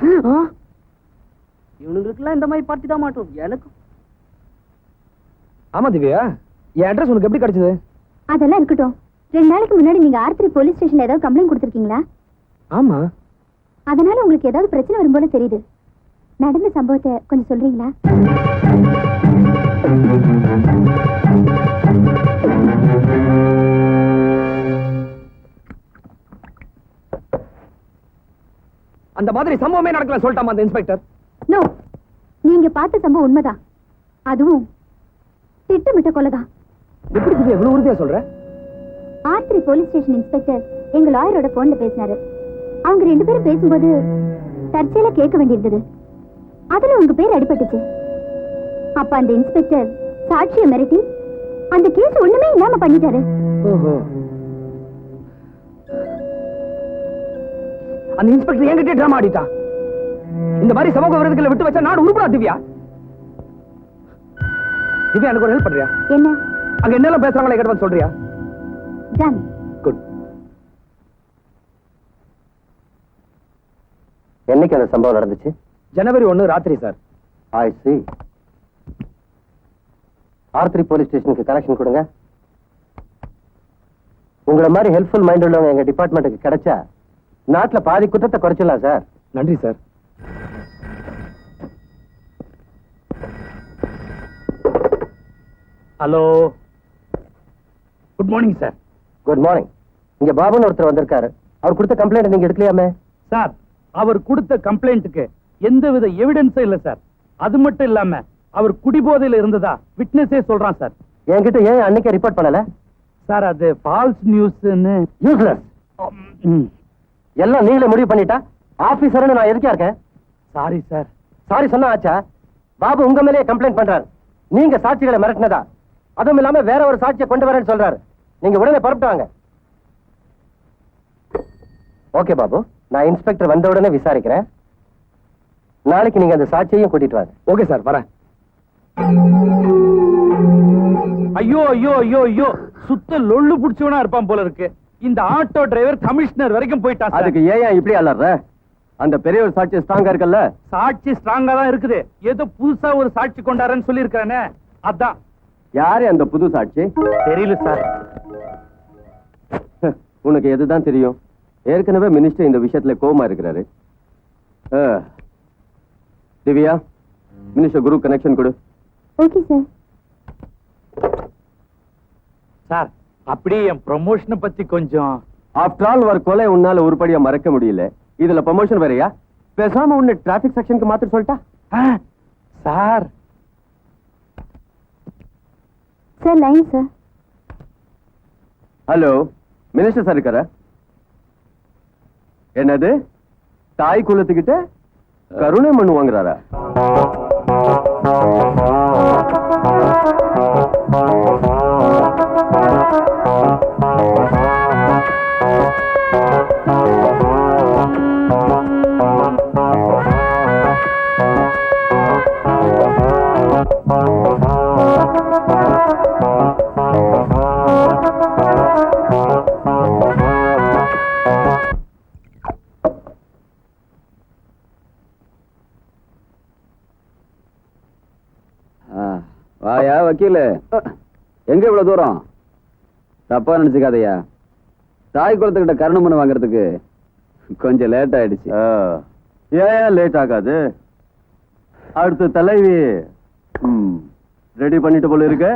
இவனுங்களுக்குலாம் இந்த மாதிரி பார்ட்டி தான் மாட்டோம். எனக்கு ஆமா திவ்யா, என் அட்ரஸ் உனக்கு எப்படி கிடைச்சது? அதெல்லாம் இருக்கட்டும். 2 நாளைக்கு முன்னாடி நீங்க ஆர்த்திரி போலீஸ் ஸ்டேஷன்ல ஏதாவது கம்ப்ளைண்ட் கொடுத்திருக்கீங்களா? ஆமா. அதனால உங்களுக்கு ஏதாவது பிரச்சனை வரும் போல தெரியுது. நடந்த சம்பவத்தை கொஞ்சம் சொல்றீங்களா? அந்த மாதிரி சம்பவமே நடக்கல சொல்லிட்டாமா அந்த இன்ஸ்பெக்டர். நோ, நீங்க பார்த்த சம்பவம் உண்மைதான். அதுவும் திட்டமிட்ட கொலைதான். எப்படி திவ்யா இவ்வளவு உறுதியா சொல்ற? ஆர்த்திரி போலீஸ் ஸ்டேஷன் இன்ஸ்பெக்டர் எங்க லாயரோட போன்ல பேசினாரு. அவங்க 2 பேரும் பேசும்போது தற்செயலா கேட்க வேண்டியிருந்தது. அதுல உங்க பேர் அடிபட்டுச்சு. அப்ப அந்த இன்ஸ்பெக்டர் சாட்சியை மிரட்டி அந்த கேஸ் ஒண்ணுமே இல்லாம பண்ணிட்டாரு. ஓஹோ. அந்த இன்ஸ்பெக்டர் என்கிட்ட டிராமா ஆடிட்டா. இந்த மாதிரி சமூக விரோதிகளை விட்டு வச்சா நாடு உருப்படா திவ்யா. திவ்யா எனக்கு ஒரு ஹெல்ப் பண்றியா? என்ன? அங்க என்னெல்லாம் பேசுறாங்களே கேட்டு வந்து சொல்றியா? டன். குட். என்னைக்கு அந்த சம்பவம் நடந்துச்சு? ஜனவரி 1 ராத்திரி சார். ஐ சி. ஆர்த்ரி போலீஸ் ஸ்டேஷனுக்கு கனெக்ஷன் கொடுங்க. உங்களை மாதிரி ஹெல்ப்ஃபுல் மைண்ட் உள்ளவங்க எங்க டிபார்ட்மெண்ட்டுக்கு கிடைச்சா நாட்டுல பாதி குற்றத்தை குறைச்சிடலாம் சார். நன்றி sir. Hello, good morning sir. Good morning. இங்க பாபுன்னு ஒருத்தர் வந்திருக்காரு. அவர் கொடுத்த கம்ப்ளைண்ட் நீங்க எடுக்கலையாமே? சார், அவர் கொடுத்த கம்ப்ளைண்ட்டுக்கு எந்தவித எவிடன்ஸும் இல்ல சார். அது மட்டும் இல்லாம அவர் குடிபோதையில இருந்ததா விட்னஸே சொல்றான் சார். என்கிட்ட ஏன் அன்னைக்கே ரிப்போர்ட் பண்ணல? சார், அது ஃபால்ஸ் நியூஸ்னு. யூஸ்லெஸ். எல்லாம் நீங்களே முடிவு பண்ணிட்டா ஆபீசர்னு நான் எதுக்கா இருக்கேன்? Sorry sir. சாரி சொன்னா ஆச்சா? பாபு உங்க மேலேயே கம்ப்ளைண்ட் பண்றாரு. நீங்க சாட்சிகளை மிரட்டினதா, அதுவும் இல்லாம வேற ஒரு சாட்சியை கொண்டு வரேன்னு சொல்றாரு. நீங்க உடனே புறப்பட்டு வாங்க. ஓகே பாபு, நான் இன்ஸ்பெக்டர் வந்த உடனே விசாரிக்கிறேன். நாளைக்கு நீங்க அந்த சாட்சியையும் கூட்டிட்டு வாங்க. ஓகே சார், வரேன். ஐயோ ஐயோ ஐயோ ஐயோ, சுத்த லொள்ளு புடிச்சவனா இருப்பான் போல இருக்கு. இந்த ஆட்டோ டிரைவர் கமிஷனர் வரைக்கும் போயிட்டான் சார். அதுக்கு ஏன் இப்படி அலற? அந்த பெரிய ஒரு சாட்சி ஸ்ட்ராங்கா இருக்குல்ல? சாட்சி ஸ்ட்ராங்கா தான் இருக்குது. ஏதோ புதுசா ஒரு சாட்சி கொண்டாரன்னு சொல்லி இருக்கானே, அதான். யாரு அந்த புது சாட்சி? தெரியல சார். உனக்கு எதுதான் தெரியும்? ஏற்கனவே மினிஸ்டர் இந்த விஷயத்துல கோவமா இருக்கிறாரு. திவ்யா, மினிஸ்டர் குரு கனெக்ஷன் கொடு. Okay sir. சார், அப்படியே என் ப்ரமோஷனை பத்தி கொஞ்சம். ஆஃப்டர் ஆல் ஒரு கொலை உன்னால உருப்படியா மறக்க முடியல. இதுல ப்ரமோஷன் வேறயா? பேசாம உன்னை டிராபிக் செக்ஷனுக்கு மாத்த சொல்லிட்டா? Sir, sir line sir. Hello, minister sir இருக்காரா? என்னது, தாய் குலத்துக்கிட்ட கருணை மண்ணு வாங்குறாரா? வாயா வக்கீல, எங்க இவ்வளவு தூரம்? தப்பா நினைச்சுக்காதையா, தாய் குளத்துக்கிட்ட கருணை மனு வாங்குறதுக்கு கொஞ்சம் லேட் ஆயிடுச்சு. ஏன் லேட் ஆகாது? அடுத்த தலைவி ரெடி பண்ணிட்டு போல இருக்க.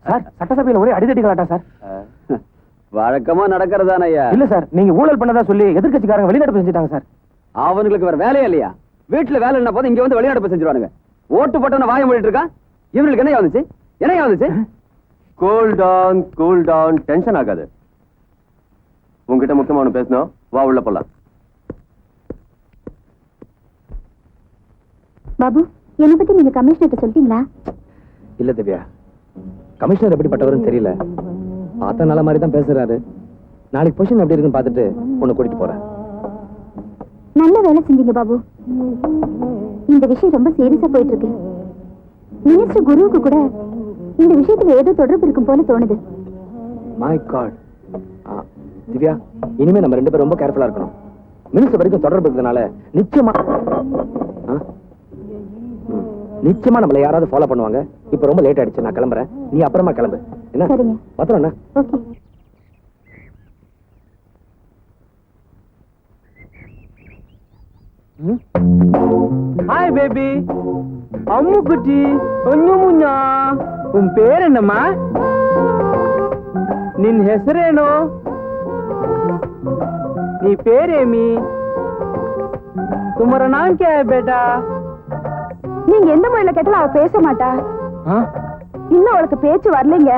சார், சட்டசபையில ஒரே அடிதடி கலாட்டா சார். வழக்கமா நடக்கிறதான ஐயா? இல்ல சார், நீங்க ஊழல் பண்ணதா சொல்லி எதிர்க்கட்சிக்காரங்க வெளிநடப்பு செஞ்சுட்டாங்க சார். அவங்களுக்கு வேற வேலையா இல்லையா? வீட்டுல வேலை என்ன போது இங்க வந்து வெளிநடப்பு செஞ்சிருவானுங்க. ஓட்டு போட்டவன வாய மூடிட்டு இருக்கான். இவங்களுக்கு என்ன வந்துச்சு? என்ன வந்துச்சு? கூல் டவுன், டென்ஷன் ஆகாது. உங்ககிட்ட முக்கியமான பேசணும், வா உள்ள போலாம். பாபு, என்னை பத்தி நீங்க கமிஷனர்ட்ட சொல்லிட்டீங்களா? இல்ல திவ்யா, கமிஷனர் எப்படிப்பட்டவருன்னு தெரியல. பார்த்தா நல்ல மாதிரி தான் பேசுறாரு. நாளைக்கு பொசிஷன் எப்படி இருக்குன்னு பார்த்துட்டு உன்னை கூட்டிட்டு போறேன். நல்ல வேலை செஞ்சீங்க பாபு. இந்த விஷயம் ரொம்ப சீரியஸா போயிட்டு இருக்கு. மினிஸ்டர் குருவுக்கு கூட இந்த விஷயத்துல ஏதோ தொடர்பு இருக்கும் போல தோணுது. My God. திவ்யா, இனிமே நம்ம ரெண்டு பேரும் ரொம்ப கேர்ஃபுல்லா இருக்கணும். மினிஸ்டர் வரைக்கும் தொடர்பு இருக்கிறதுனால நிச்சயமா நம்மள யாராவது ஃபாலோ பண்ணுவாங்க. இப்ப ரொம்ப லேட் ஆயிடுச்சு, நான் கிளம்புறேன். நீ அப்புறமா கிளம்பு. என்ன? சரிங்க. பத்திரம் என்ன? ஓகே. ஹாய் பேபி, அம்மு குட்டி, முஞ்சா. உன் பேர் என்னம்மா? ನಿನ್ ಹೆಸರೇನು? ನೀ பேரேமி? तुम्हारा नाम क्या है बेटा? நீங்க எந்த மொழியில கேட்டாலும் அவ பேச மாட்டா. இன்னும் அவளுக்கு பேச்சு வரலைங்க.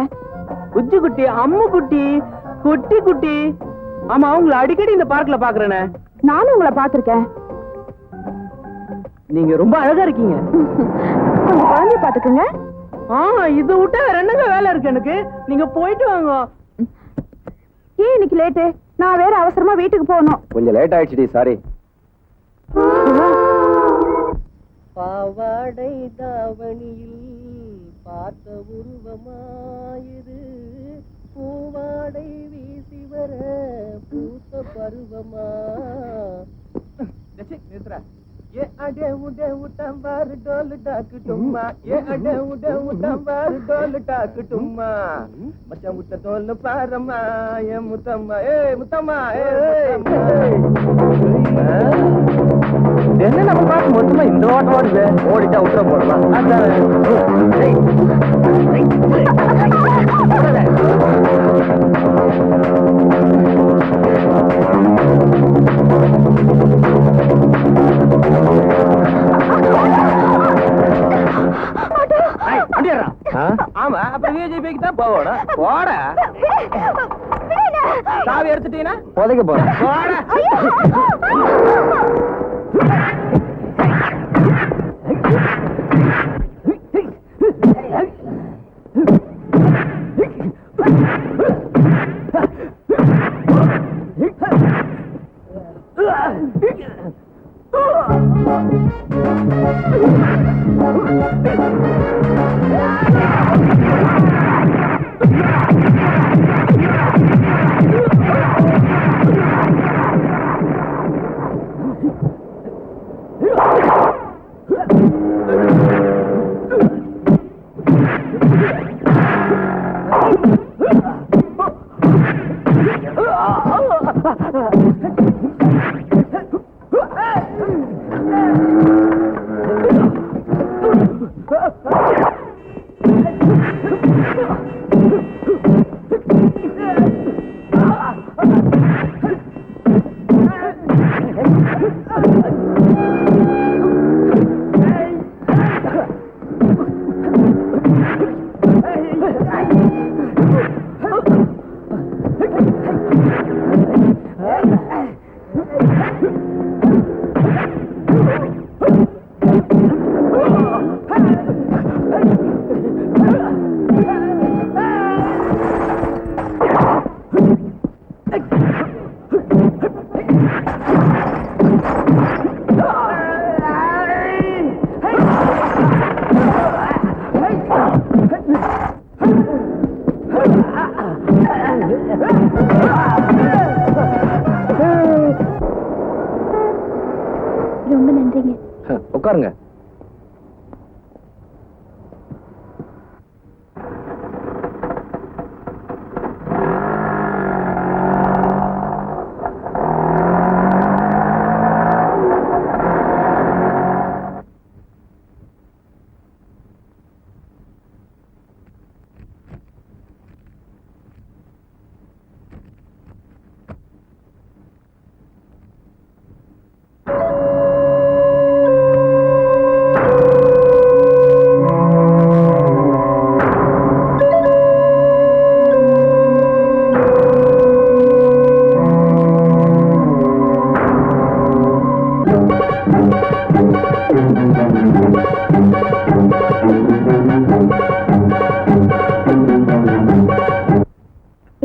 குச்சி குட்டி, அம்மு குட்டி, குட்டி குட்டி. ஆமா, உங்களை அடிக்கடி இந்த பார்க்ல பாக்குறேனே. நானும் உங்களை பாத்திருக்கேன். நீங்க ரொம்ப அழகா இருக்கீங்க. உங்க குழந்தைய பாத்துக்குங்க. இது விட்டா வேற என்னங்க வேலை இருக்கு எனக்கு? நீங்க போயிட்டு வாங்க. ஏன் இன்னைக்கு லேட்டு? நான் வேற அவசரமா வீட்டுக்கு போகணும். கொஞ்சம் லேட் ஆயிடுச்சுடி, சாரி. பாவாடை தாவணியில் பார்த்த உருவமாயிரு, பூவாடை வீசி வர பூத்த பருவமா. ये अडे उडे उटंबार डोल डाक टुम्मा, ये अडे उडे उटंबार डोल डाक टुम्मा, मचा उट डोल पारमा, ये मुतम्मा, ए मुतम्मा, என்ன நம்ம பார்க்க மொத்தமா இந்த ஓட்டம் ஓடுது. ஓடிட்டா உத்தர போடலாம். ஆமா, அப்புறம் விஜய்பிக்கு தான் போவோட. போட சாவி எடுத்துட்டீங்கன்னா புதைக்க போறேன். போட. ரொம்ப நன்றிங்க. உட்காருங்க.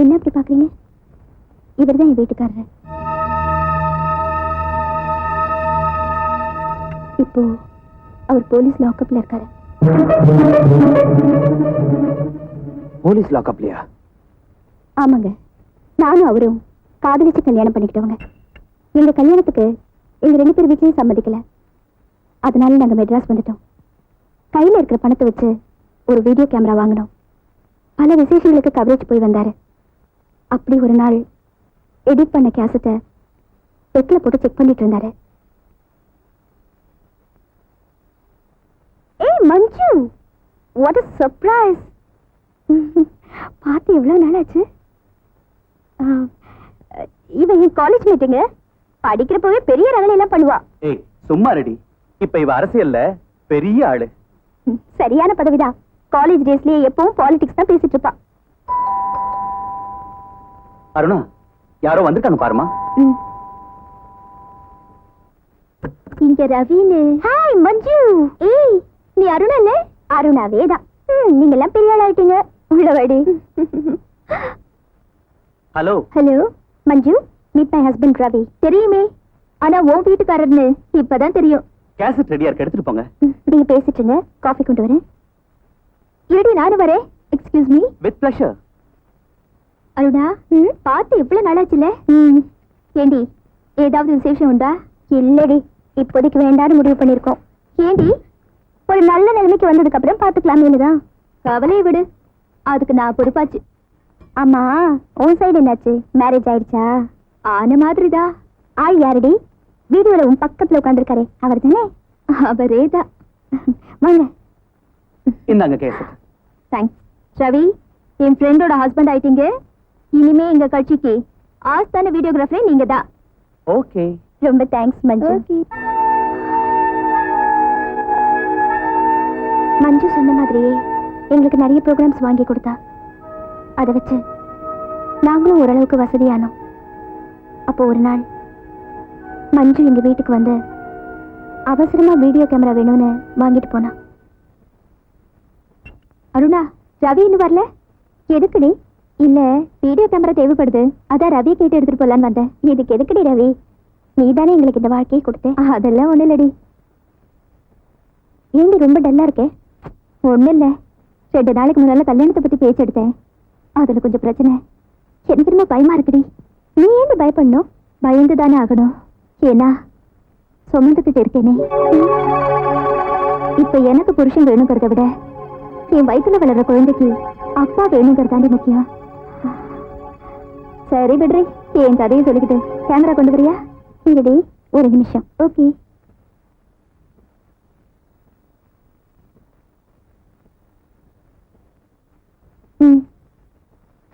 என்ன அப்படி பாக்குறீங்க? இவர்தான் என் வீட்டுக்காரர். இப்போ அவர் போலீஸ் லாக்அப்ல இருக்காரு. போலீஸ் லாக்அப்லையா? ஆமாங்க. நானும் அவரும் காதலிச்சு கல்யாணம் பண்ணிக்கிட்டவங்க. எங்க கல்யாணத்துக்கு எங்க 2 பேர் வீட்லயும் சம்மதிக்கல. அதனால நாங்க மெட்ராஸ் வந்துட்டோம். கையில இருக்கிற பணத்தை வச்சு ஒரு வீடியோ கேமரா வாங்கினோம். பல விசேஷங்களுக்கு கவரேஜ் போய் வந்தாரு. அப்படி ஒரு நாள் எடிட் பண்ண கேசட்டை பெட்ல போட்டு செக் பண்ணிட்டு இருந்தாரு. ஏய் மஞ்சு, வாட் a surprise. பார்த்து எவ்வளவு நாள் ஆச்சு? இவன் என் காலேஜ் மீட்டிங்க. படிக்கிறப்பவே பெரிய ரகலை எல்லாம் பண்ணுவா. ஏய் சும்மா ரெடி. இப்ப இவ அரசியல்ல பெரிய ஆளு. சரியான பதவிதான். காலேஜ் டேஸ்லயே எப்பவும் பாலிடிக்ஸ் தான் பேசிட்டு இருப்பா. அருணா, யாரோ வந்திருக்காங்க பாருமா. இங்க ரவின்னு. ஹாய் மஞ்சு. ஏய் நீ அருணா இல்ல? அருணாவே தான். நீங்க எல்லாம் பெரிய ஆள் ஆயிட்டீங்க. உள்ளவாடி. Hello. Hello Manju, meet my husband Ravi. தெரியுமே, ஆனா உன் வீட்டுக்காரர்னு இப்பதான் தெரியும். கேசட் ரெடியா இருக்கு, எடுத்துட்டு போங்க. நீங்க பேசிட்டுங்க, காஃபி கொண்டு வரேன். இருடி நானும் வரேன். Excuse me. With pleasure. Aruna, பார்த்து எவ்வளவு நாளாச்சுல? ஏண்டி ஏதாவது விசேஷம் உண்டா? இல்லடி, இப்போதைக்கு வேண்டான்னு முடிவு பண்ணிருக்கோம். ஏண்டி, ஒரு நல்ல நிலைமைக்கு வந்ததுக்கு அப்புறம் பாத்துக்கலாமேனுதான். கவலையை விடு, அதுக்கு நான் பொறுப்பாச்சு. ஆமா, உன் சைடு என்னாச்சு? மேரேஜ் ஆயிடுச்சா? ஆன மாதிரிதா. ஆள் யாரடி? வீடியோல உன் பக்கத்துல உட்காந்துருக்காரே அவர் தானே? அவரே தான். வாங்க. இந்தாங்க கேசட். தேங்க்ஸ். ரவி, என் ஃப்ரெண்டோட ஹஸ்பண்ட் ஆயிட்டீங்க. இனிமே எங்க கட்சிக்கு ஆஸ்தான வீடியோகிராஃபரே நீங்க தான். ஓகே. ரொம்ப தேங்க்ஸ் மஞ்சு. மஞ்சு சொன்ன மாதிரியே எங்களுக்கு நிறைய ப்ரோக்ராம்ஸ் வாங்கி கொடுத்தா. அதை வச்சு நாங்களும் ஓரளவுக்கு வசதியானோம். அப்போ ஒரு நாள் மஞ்சு எங்க வீட்டுக்கு வந்து அவசரமா வீடியோ கேமரா வேணும்னு வாங்கிட்டு போனா. அருணா, ரவி இன்னும் வரல? எதுக்குடி? இல்ல, வீடியோ கேமரா தேவைப்படுது, அதான் ரவி கேட்டு எடுத்துட்டு போலான்னு வந்தேன். இதுக்கு எதுக்குடி ரவி? நீ தானே எங்களுக்கு இந்த வாழ்க்கையை கொடுத்தேன். அதெல்லாம் ஒண்ணு இல்லடி. ஏண்டி ரொம்ப டல்லா இருக்கே? ஒண்ணு இல்ல, 2 நாளைக்கு முன்னால கல்யாணத்தை பத்தி பேச்சு எடுத்தேன். அதுல கொஞ்சம் பிரச்சனை. எனக்கு திரும்ப பயமா இருக்குடி. நீ ஏன் பயப்படணும்? பயந்து தானே ஆகணும். ஏன்னா சுமந்துக்கிட்டு இருக்கேனே. இப்ப எனக்கு புருஷன் வேணுங்கிறத விட என் வயிற்றுல வளர்ற குழந்தைக்கு அப்பா வேணுங்கிறதாண்டி முக்கியம். சரி விடுறி, என் கதையை சொல்லிக்கிட்டு கேமரா கொண்டு வரியா? இருடி ஒரு நிமிஷம். ஓகே.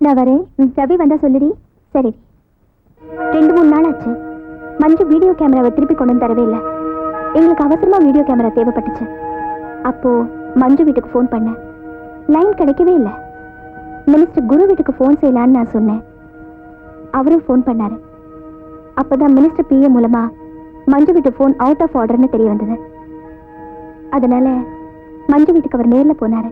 நான் வரேன். ரவி வந்தா சொல்லுடி. சரி. 2-3 நாள் ஆச்சு. மஞ்சு வீடியோ கேமராவை திருப்பி கொண்டு வந்து தரவே இல்லை. எங்களுக்கு அவசரமா வீடியோ கேமரா தேவைப்பட்டுச்சு. அப்போ மஞ்சு வீட்டுக்கு ஃபோன் பண்ணேன். லைன் கிடைக்கவே இல்லை. மினிஸ்டர் குரு வீட்டுக்கு ஃபோன் செய்யலான்னு நான் சொன்னேன். அவரும் ஃபோன் பண்ணாரு. அப்பதான் மினிஸ்டர் பிஏ மூலமா மஞ்சு வீட்டு ஃபோன் அவுட் ஆஃப் ஆர்டர்னு தெரிய வந்தது. அதனால மஞ்சு வீட்டுக்கு அவர் நேர்ல போனாரு.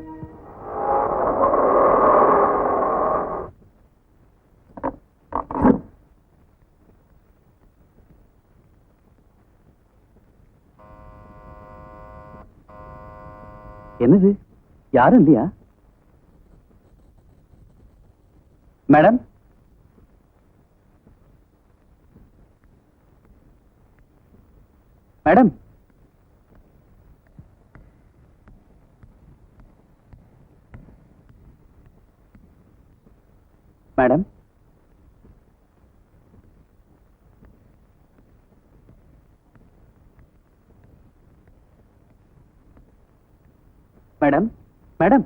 என்னது, யாரும் இல்லையா? Madam, madam madam madam madam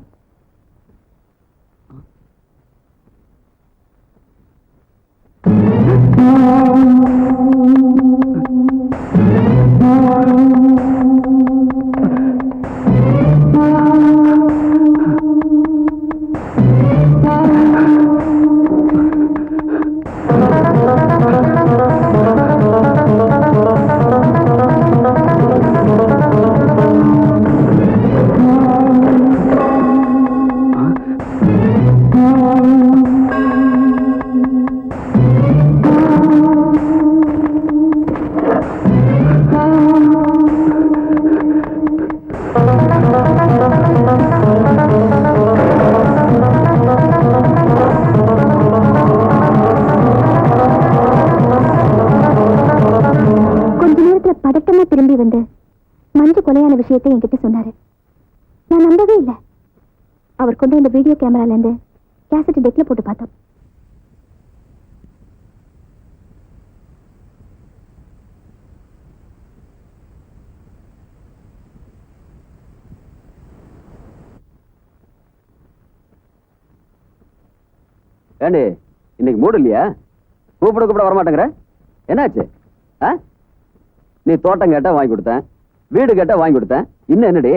பதட்டமா திரும்பி வந்து மஞ்சு கொலையான விஷயத்தை என்கிட்ட சொன்னாரு. நான் நம்பவே இல்லை. அவர் கொண்டு வந்த வீடியோ கேமரால இருந்து கேசட் டெக்ல போட்டு பார்த்தோம். ஏண்டி இன்னைக்கு மூடு இல்லையா? கூப்பிட வரமாட்டேங்கிற, என்னாச்சு? நீ தோட்டம் கேட்டா வாங்கி கொடுத்தேன், வீடு கேட்டா வாங்கி கொடுத்தேன், இன்னும் என்னடி?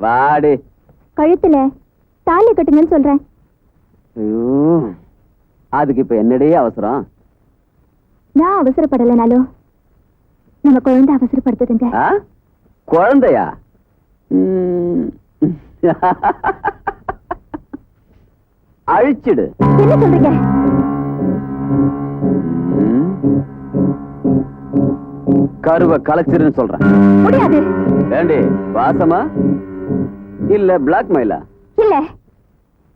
வாடி. கழுத்துல தாலி கட்டுங்கன்னு சொல்றேன். அதுக்கு இப்ப என்னடி அவசரம்? நான் அவசரப்படலைனாலும் நம்ம குழந்தை அவசரப்படுத்துதுங்க. குழந்தையா? அழிச்சிடு. என்ன சொல்றீங்க? கருவை கலைச்சிருன்னு சொல்றேன். முடியாது. ஏண்டி வாசமா இல்ல பிளாக்மெயிலா? இல்ல,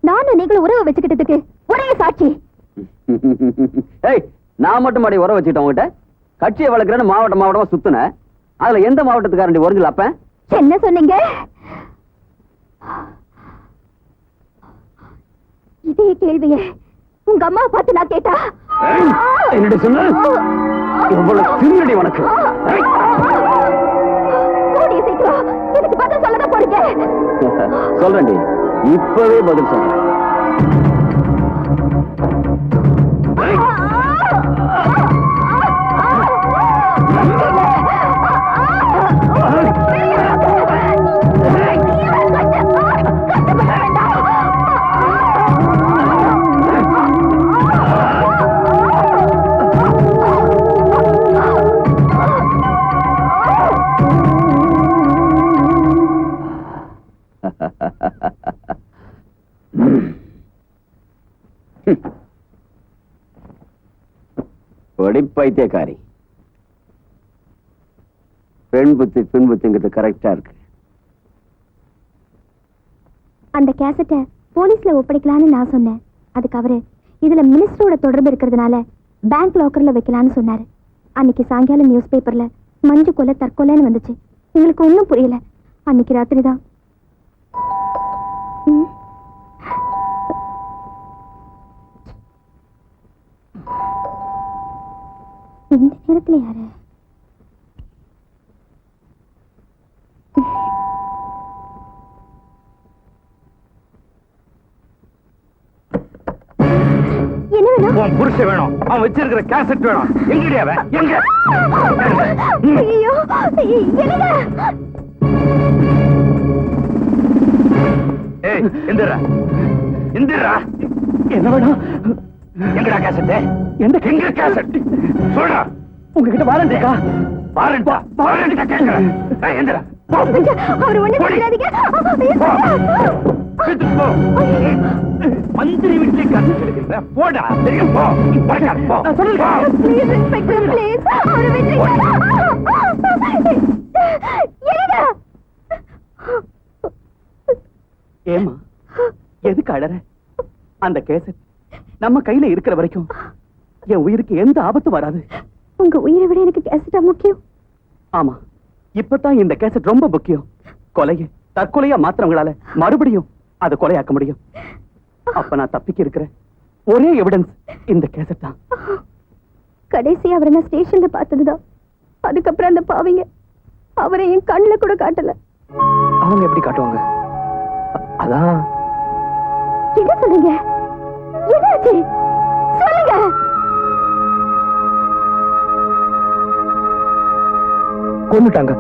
நானும் நீங்களும் உறவு வச்சுக்கிட்டதுக்கு ஒரே சாட்சி. ஏய், நான் மட்டும் மாடி உறவு வச்சுட்டேன் உங்ககிட்ட. கட்சியை வளர்க்கிறேன்னு மாவட்டமா சுத்துன. அதுல எந்த மாவட்டத்துக்காரண்டி ஒரிஞ்சல் அப்ப? என்ன சொன்னீங்க? இதே கேள்விய உங்க அம்மா பார்த்து நான் கேட்டா என்னடி சொன்ன? இவ்வளவு திருநடி உனக்கு. சீக்கிரம் எனக்கு பதில் சொல்லதான் போறீங்க. சொல்றேன்டி, இப்பவே பதில் சொல்றேன். பைத்தியக்காரி. பெண் புத்தி பின் புத்திங்கிறது கரெக்டா இருக்கு. அந்த கேசட்டை போலீஸ்ல ஒப்படைக்கலான்னு நான் சொன்னேன். அதுக்கு அவரு இதுல மினிஸ்டரோட தொடர்பு இருக்கிறதுனால பேங்க் லாக்கர்ல வைக்கலான்னு சொன்னாரு. அன்னைக்கு சாயங்காலம் நியூஸ் பேப்பர்ல மஞ்சு கொலை தற்கொலைன்னு வந்துச்சு. எங்களுக்கு ஒன்னும் புரியல. அன்னைக்கு ராத்திரி தான் இந்த நேரத்துல யாரு? என்ன வேணும்? உன் புருஷன் வேணும். அவன் வச்சிருக்கிற கேசட் வேணும். எங்கடி அவன்? எங்க? ஐயோ, என்னங்க? ஏய், எந்திரா. எந்திரா. என்ன வேணும்? எங்கடா கேசட்? எங்க கேசட்? சொல்றா. உங்ககிட்ட வாரண்ட் இருக்கா? வாரண்டா? வாரண்டா கேக்குறேன். ஏய், எந்திரா. அவர் ஒண்ணு செய்யாதீங்க. மந்திரி வீட்டிலே கேசட் எடுக்கிற. போடா. தெரியும் போ. போ. Please inspector, please. அவரை விட்டுருங்க. என்னங்க? ஏமா எதுக்கு அழற? அந்த கேசட் நம்ம கையில இருக்கிற வரைக்கும் என் உயிருக்கு எந்த ஆபத்தும் வராது. உங்க உயிரை விட எனக்கு கேசட்டா முக்கியம். ஆமா, இப்பதான் இந்த கேசட் ரொம்ப முக்கியம். கொலையை தற்கொலையா மாத்திரவங்களால மறுபடியும் அதை கொலையாக்க முடியும். அப்ப நான் தப்பிக்க இருக்கிற ஒரே எவிடன்ஸ் இந்த கேசட் தான். கடைசி அவரை நான் ஸ்டேஷன்ல பார்த்ததுதான். அதுக்கப்புறம் அந்த பாவிங்க அவரை என் கண்ணுல கூட காட்டல. அவங்க எப்படி காட்டுவாங்க? அதான் என்ன சொல்லுங்க? என்னாச்சு சொல்லுங்க. கொன்னுட்டாங்க.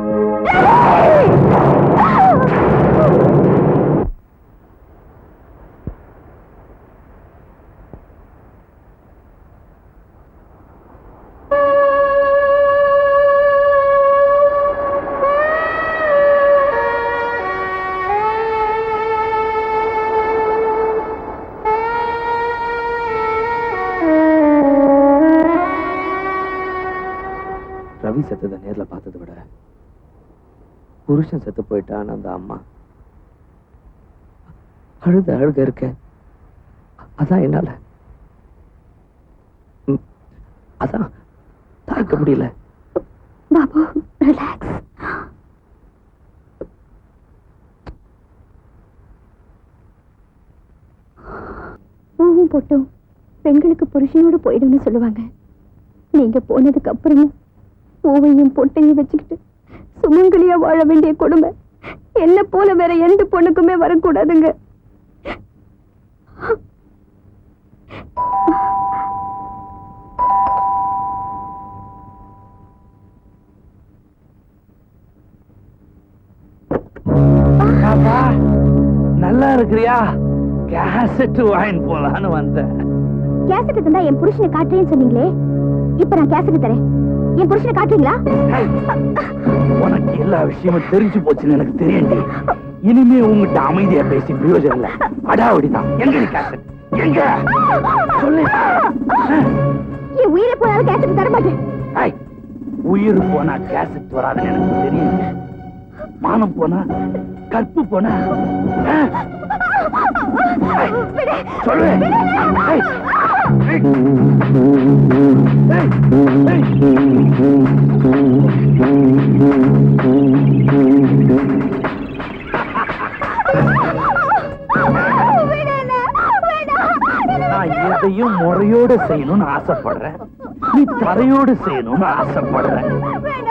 ரவி செத்ததை நேர்ல பார்த்ததை விட புருஷன் செத்து போயிட்டான்னு அந்த அம்மா அழுத இருக்க. அதான் என்னால அதான் தாக்க முடியல. பாபு, ரிலாக்ஸ். பூவும் பொட்டும் பெண்களுக்கு புருஷனோடு போயிடும்னு சொல்லுவாங்க. நீங்க போனதுக்கு அப்புறமும் பூவையும் பொட்டையும் வச்சுக்கிட்டு சுமங்கலியா வாழ வேண்டிய கொடுமை என்ன போல வேற எந்த பொண்ணுக்குமே வரக்கூடாதுங்க. நல்லா இருக்கிறியா? கேசட் வாங்கிட்டு போலான்னு வந்தேன். கேசட் தந்தா என் புருஷனை காட்டுறேன்னு சொன்னீங்களே, இப்ப நான் கேசட் தரேன். என் புருஷனை காட்டுறீங்களா? உனக்கு எல்லா விஷயமும் தெரிஞ்சு போச்சுன்னு எனக்கு தெரியுண்டி. இனிமே உங்ககிட்ட அமைதியா பேசி பிரயோஜனம் இல்ல. அடாவடிதான். எங்க நீ கேசட்? எங்க சொல்லு. என் உயிரை போனாலும் கேசட் தர மாட்டேன். உயிர் போனா கேசட் வராதுன்னு எனக்கு தெரியும். மானம் போனா கற்பு போனா சொல்லு. நான் எதையும் முறையோடு செய்யணும்னு ஆசைப்படுறேன். நீ தரையோடு செய்யணும்னு ஆசைப்படுறேன்.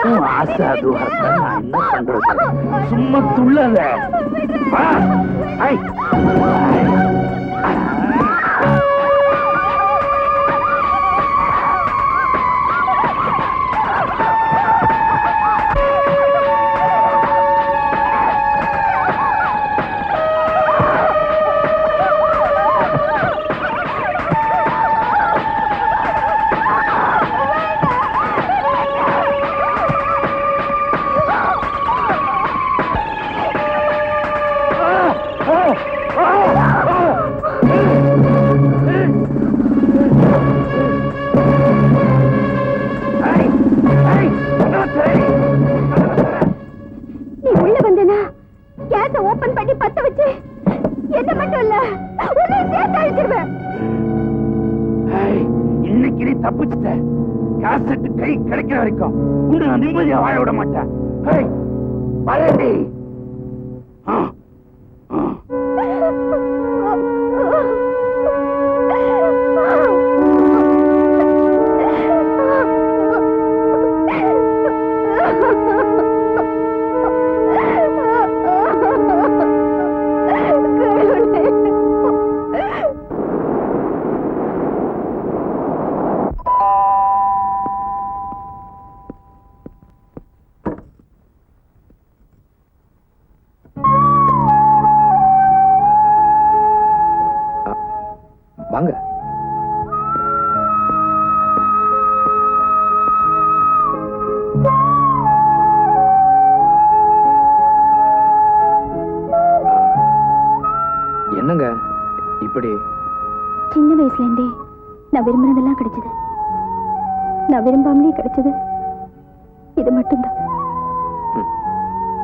உன் ஆசை அதுவா இருந்தா நான் என்ன பண்றது? சும்மா துள்ளல. நீ உள்ள வந்தனா கேஸ ஓபன் பண்ணி பத்த வச்சு என்ன மட்டும் இல்ல உன்னை சேர்த்து அழிச்சிருவேன். இன்னைக்கு நீ தப்பிச்சுட்ட. கேசட் கை கிடைக்கிற வரைக்கும் உன்னை நான் நிம்மதியா வாழ விட மாட்டேன். வரேண்டி. வாங்க. என்னங்க இப்படி? சின்ன வயசுல இருந்தே நான் விரும்பினதெல்லாம் கிடைச்சது. நான் விரும்பாமலே கிடைச்சது இது மட்டும்தான்.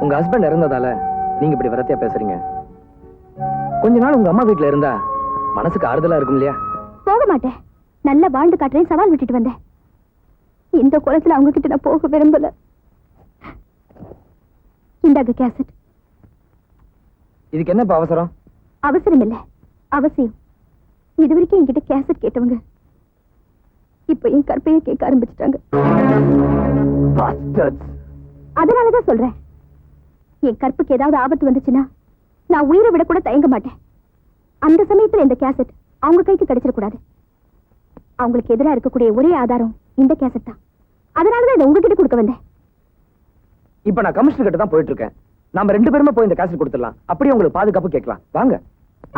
உங்க ஹஸ்பண்ட் இறந்ததால நீங்க இப்படி வரத்தையா பேசுறீங்க? கொஞ்ச நாள் உங்க அம்மா வீட்டுல இருந்தா மனசுக்கு ஆறுதலா இருக்கும் இல்லையா? போக மாட்டேன். நல்லா வாழ்ந்து காட்டுறேன். சவால் விட்டுட்டு வந்தேன். இந்த குளத்துல அவங்க கிட்ட நான் போக விரும்பல. இந்தாங்க கேசட். இதுக்கு என்ன இப்ப அவசரம்? அவசரம் இல்ல, அவசியம். இது வரைக்கும் என்கிட்ட கேசட் கேட்டவங்க இப்ப என் கற்பையை கேட்க ஆரம்பிச்சுட்டாங்க. அதனாலதான் சொல்றேன், என் கற்புக்கு ஏதாவது ஆபத்து வந்துச்சுன்னா நான் உயிரை விட கூட தயங்க மாட்டேன். அந்த சமயத்துல இந்த கேசட் அவங்க கைக்கு கிடைச்சிடக்கூடாது. அவங்களுக்கு எதிராக இருக்கக்கூடிய ஒரே ஆதாரம் இந்த கேசட் தான். அதனாலதான் இதை உங்ககிட்ட கொடுக்க வந்தேன். இப்ப நான் கமிஷனர் கிட்ட தான் போயிட்டு இருக்கேன். நாம 2 பேருமே போய் இந்த கேசட் கொடுத்துடலாம். அப்படியே உங்களுக்கு பாதுகாப்பு கேட்கலாம். வாங்க.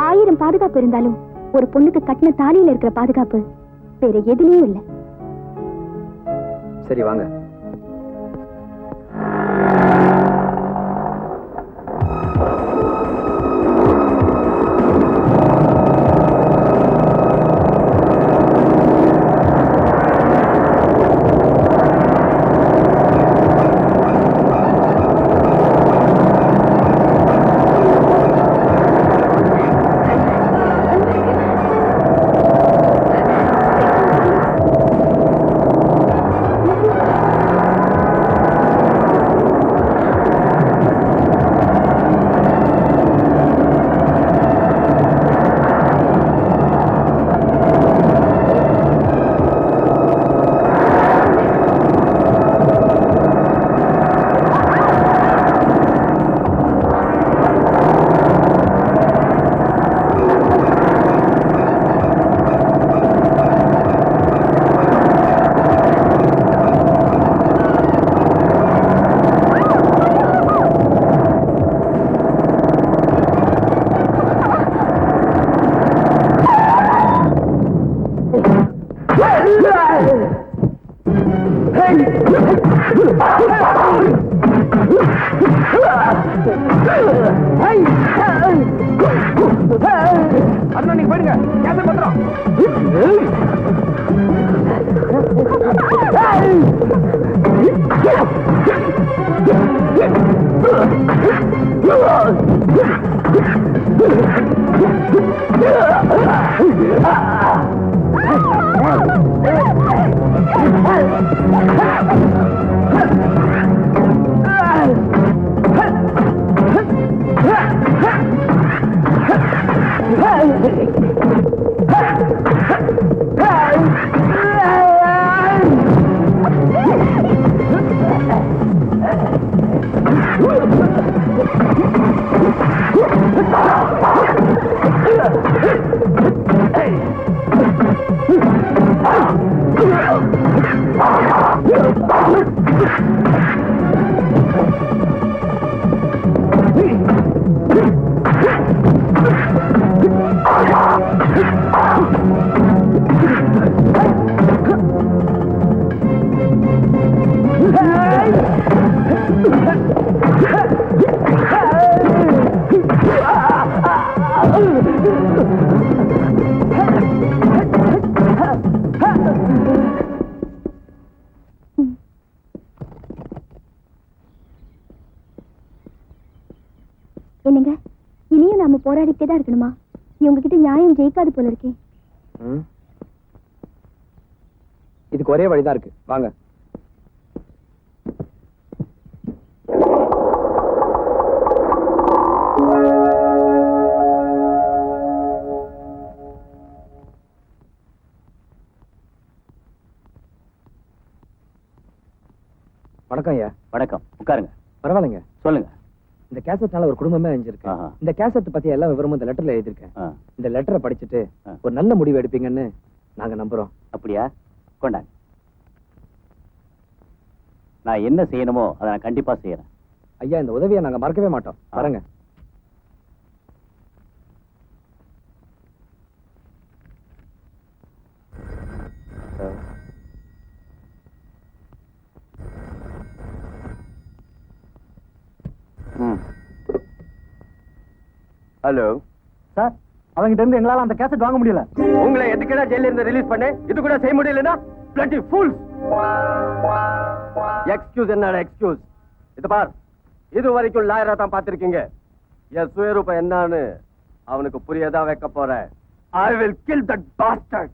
1000 பாதுகாப்பு இருந்தாலும் ஒரு பொண்ணுக்கு கட்டின தாலியில இருக்கிற பாதுகாப்பு வேற எதுலயும் இல்ல. சரி வாங்க. அண்ணா நீங்க போயிடுங்க. கேசட் பத்திரம். என்னங்க, இனியும் நாம போராடிட்டே தான் இருக்கணுமா? இவங்க கிட்ட நியாயம் ஜெயிக்காது போல இருக்கே. இதுக்கு ஒரே வழிதான் இருக்கு. வாங்க. வணக்கம் ஐயா. வணக்கம், உட்காருங்க. பரவாயில்லைங்க. சொல்லுங்க. இந்த கேசட்னால ஒரு குடும்பமே அழிஞ்சிருக்கு. இந்த கேசட் பத்தி எல்லா விவரமும் இந்த லெட்டர்ல எழுதிருக்கேன். இந்த லெட்டரை படிச்சுட்டு ஒரு நல்ல முடிவு எடுப்பீங்கன்னு நாங்க நம்புறோம். அப்படியா? கொண்டாங்க. நான் என்ன செய்யணுமோ அதை நான் கண்டிப்பா செய்யறேன். ஐயா, இந்த உதவியை நாங்க மறக்கவே மாட்டோம். வரங்க. ஹலோ சார், அவங்கிட்ட இருந்து எங்களால அந்த கேசட் வாங்க முடியல. உங்களை எதுக்குடா ஜெயில இருந்து ரிலீஸ் பண்ண? இது கூட செய்ய முடியலன்னா bloody fools. எக்ஸ்கியூஸ் என்னடா எக்ஸ்கியூஸ்? இது பார், இது வரைக்கும் லாயரா தான் பார்த்திருக்கீங்க. என் சுயரூபம் என்னன்னு அவனுக்கு புரியதா வைக்க போறேன். I will kill that bastard.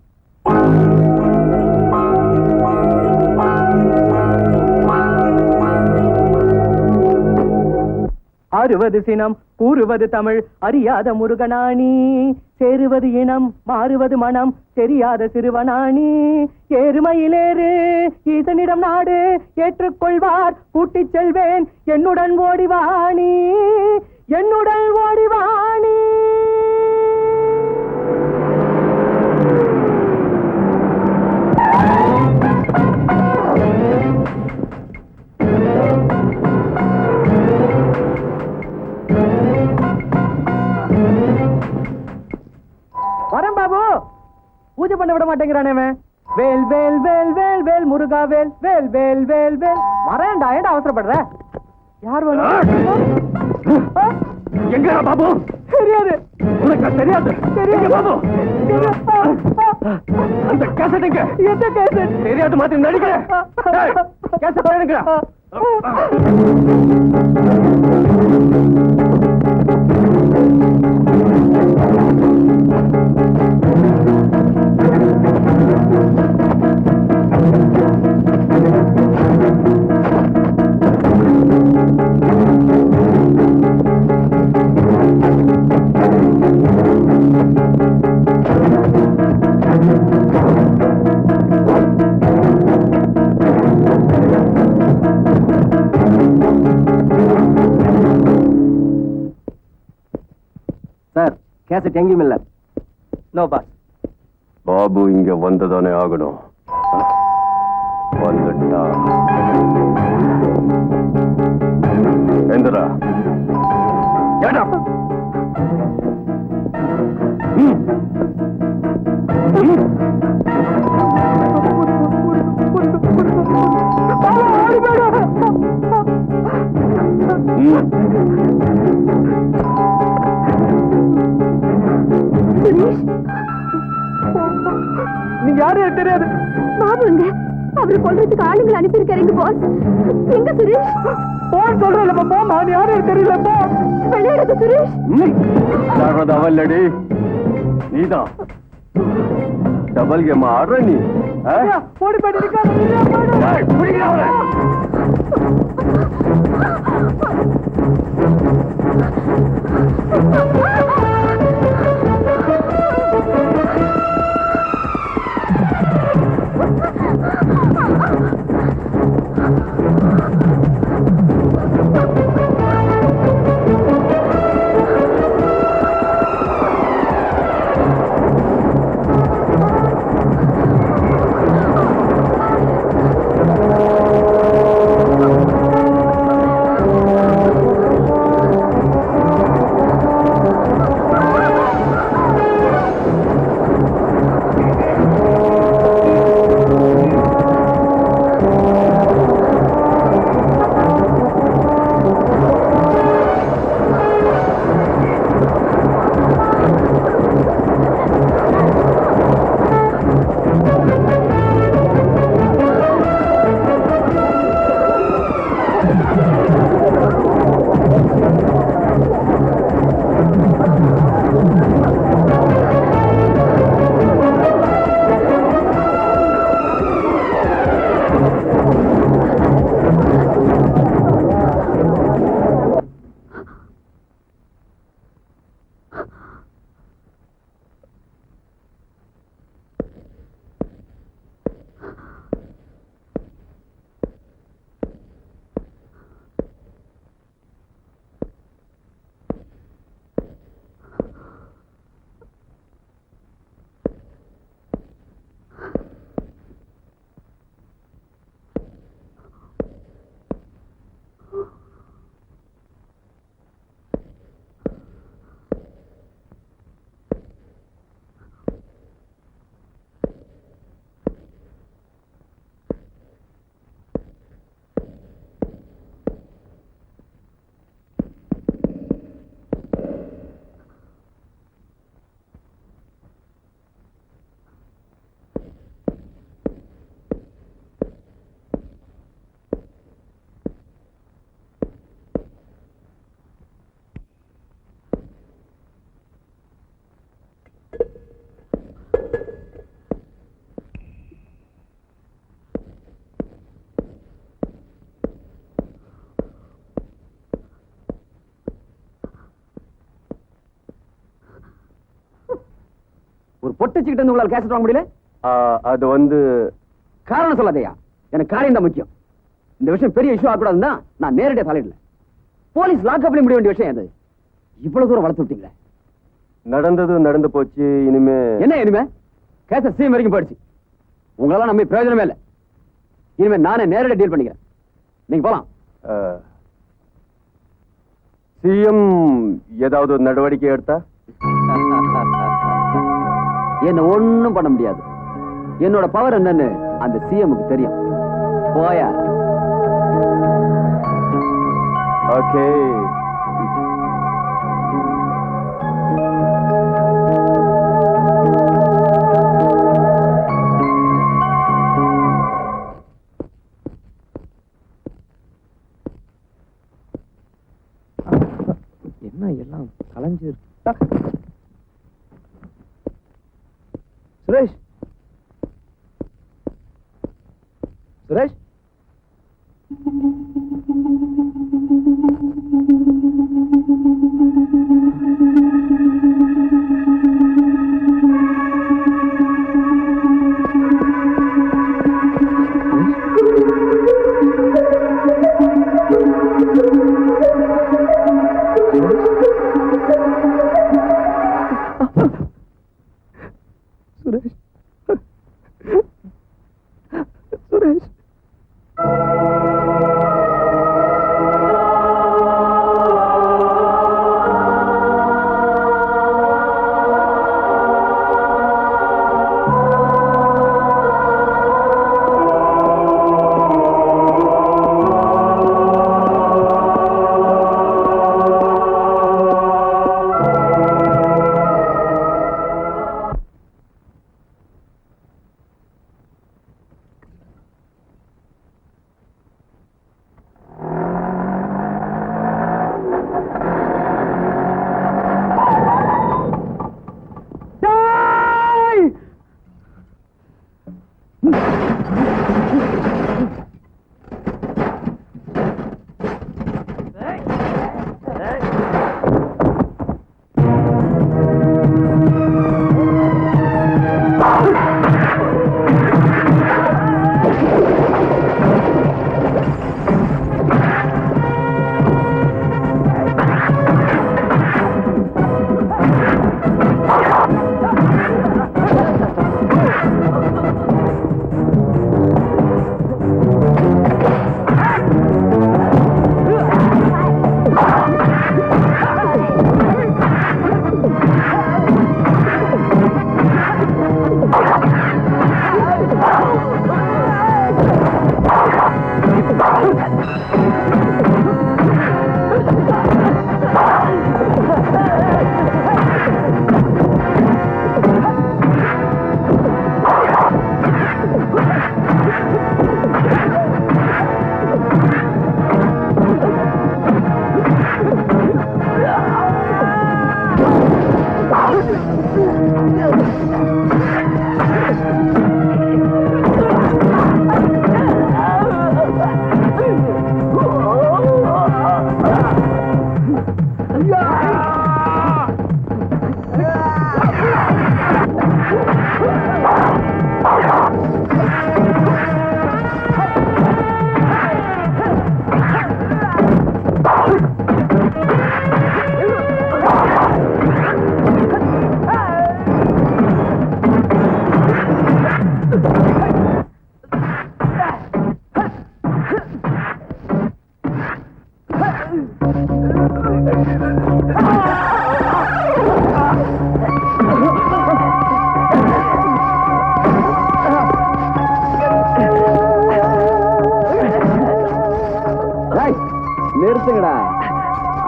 ஆறுவது சினம் கூறுவது தமிழ் அறியாத முருகனாணி சேருவது இனம் மாறுவது மனம் தெரியாத சிறுவனாணி ஏறுமையிலேறு ஈசனிடம் நாடு ஏற்றுக்கொள்வார் கூட்டிச் செல்வேன் என்னுடன் ஓடிவாணி என்னுடன் ஓடிவாணி. வரேன் பாபு. பூஜை பண்ண விட மாட்டேங்கிறானே அவன். வேல் வேல் வேல் வேல் வேல் முருகா வேல் வேல் வேல் வேல் வேல். வரேன்டா, ஏன்டா அவசரப்படுற? யார் வேணும்? எங்க பாபு? தெரியாது. உனக்கு தெரியாது? தெரியாது பாபு. அந்த கேசட் எங்க? எந்த கேசட்? தெரியாது மாதிரி நடிக்கிறேன். கேசட் எடுக்கிறா. சார் கேசட் எங்கேயும் இல்ல. No pass. பாபு இங்க வந்துதானே ஆகணும். வந்துட்டா எந்திரா. ஏடா நீங்க யாரு எனக்கு தெரியாது. பாபுங்க அவரு கொல்றதுக்கு ஆளுங்களை அனுப்பியிருக்காருங்க பாஸ். எங்க சுரேஷ்? போன் சொல்றேன் போமா. நீ யாரு எனக்கு தெரியல. போ விளையாடுது சுரேஷ். அவல்லடி நீதான் டபுள் கேம் ஆடுற நீ. ஓடி போயிட்டு இருக்காரு. ஒரு பொட்டச்சுக்கிட்டு இருந்து உங்களால் கேசட் வாங்க முடியல? அது வந்து காரணம் சொல்லாதையா, எனக்கு காரியம் தான் முக்கியம். இந்த விஷயம் பெரிய இஷ்யூ ஆகக்கூடாதுன்னா நான் நேரடியாக தலையிடல. போலீஸ் லாக்அப்ல முடிய வேண்டிய விஷயம் அது. இவ்வளவு தூரம் வளர்த்து விட்டீங்களே. நடந்தது நடந்து போச்சு. இனிமே என்ன இனிமே? கேசட் சீம் வரைக்கும் போயிடுச்சு. உங்களால நம்ம பிரயோஜனமே இல்லை. இனிமே நானே நேரடியாக டீல் பண்ணிக்கிறேன். நீங்க போலாம். சிஎம் ஏதாவது ஒரு நடவடிக்கை எடுத்தா என்ன ஒண்ணும் பண்ண முடியாது. என்னோட பவர் என்னன்னு அந்த சிஎம்க்கு தெரியும். போயா. ஓகே. என்ன எல்லாம் கலைஞ்சு சுரேஷ், சுரேஷ், சுரேஷ், சுரேஷ். நிறுத்துங்கடா.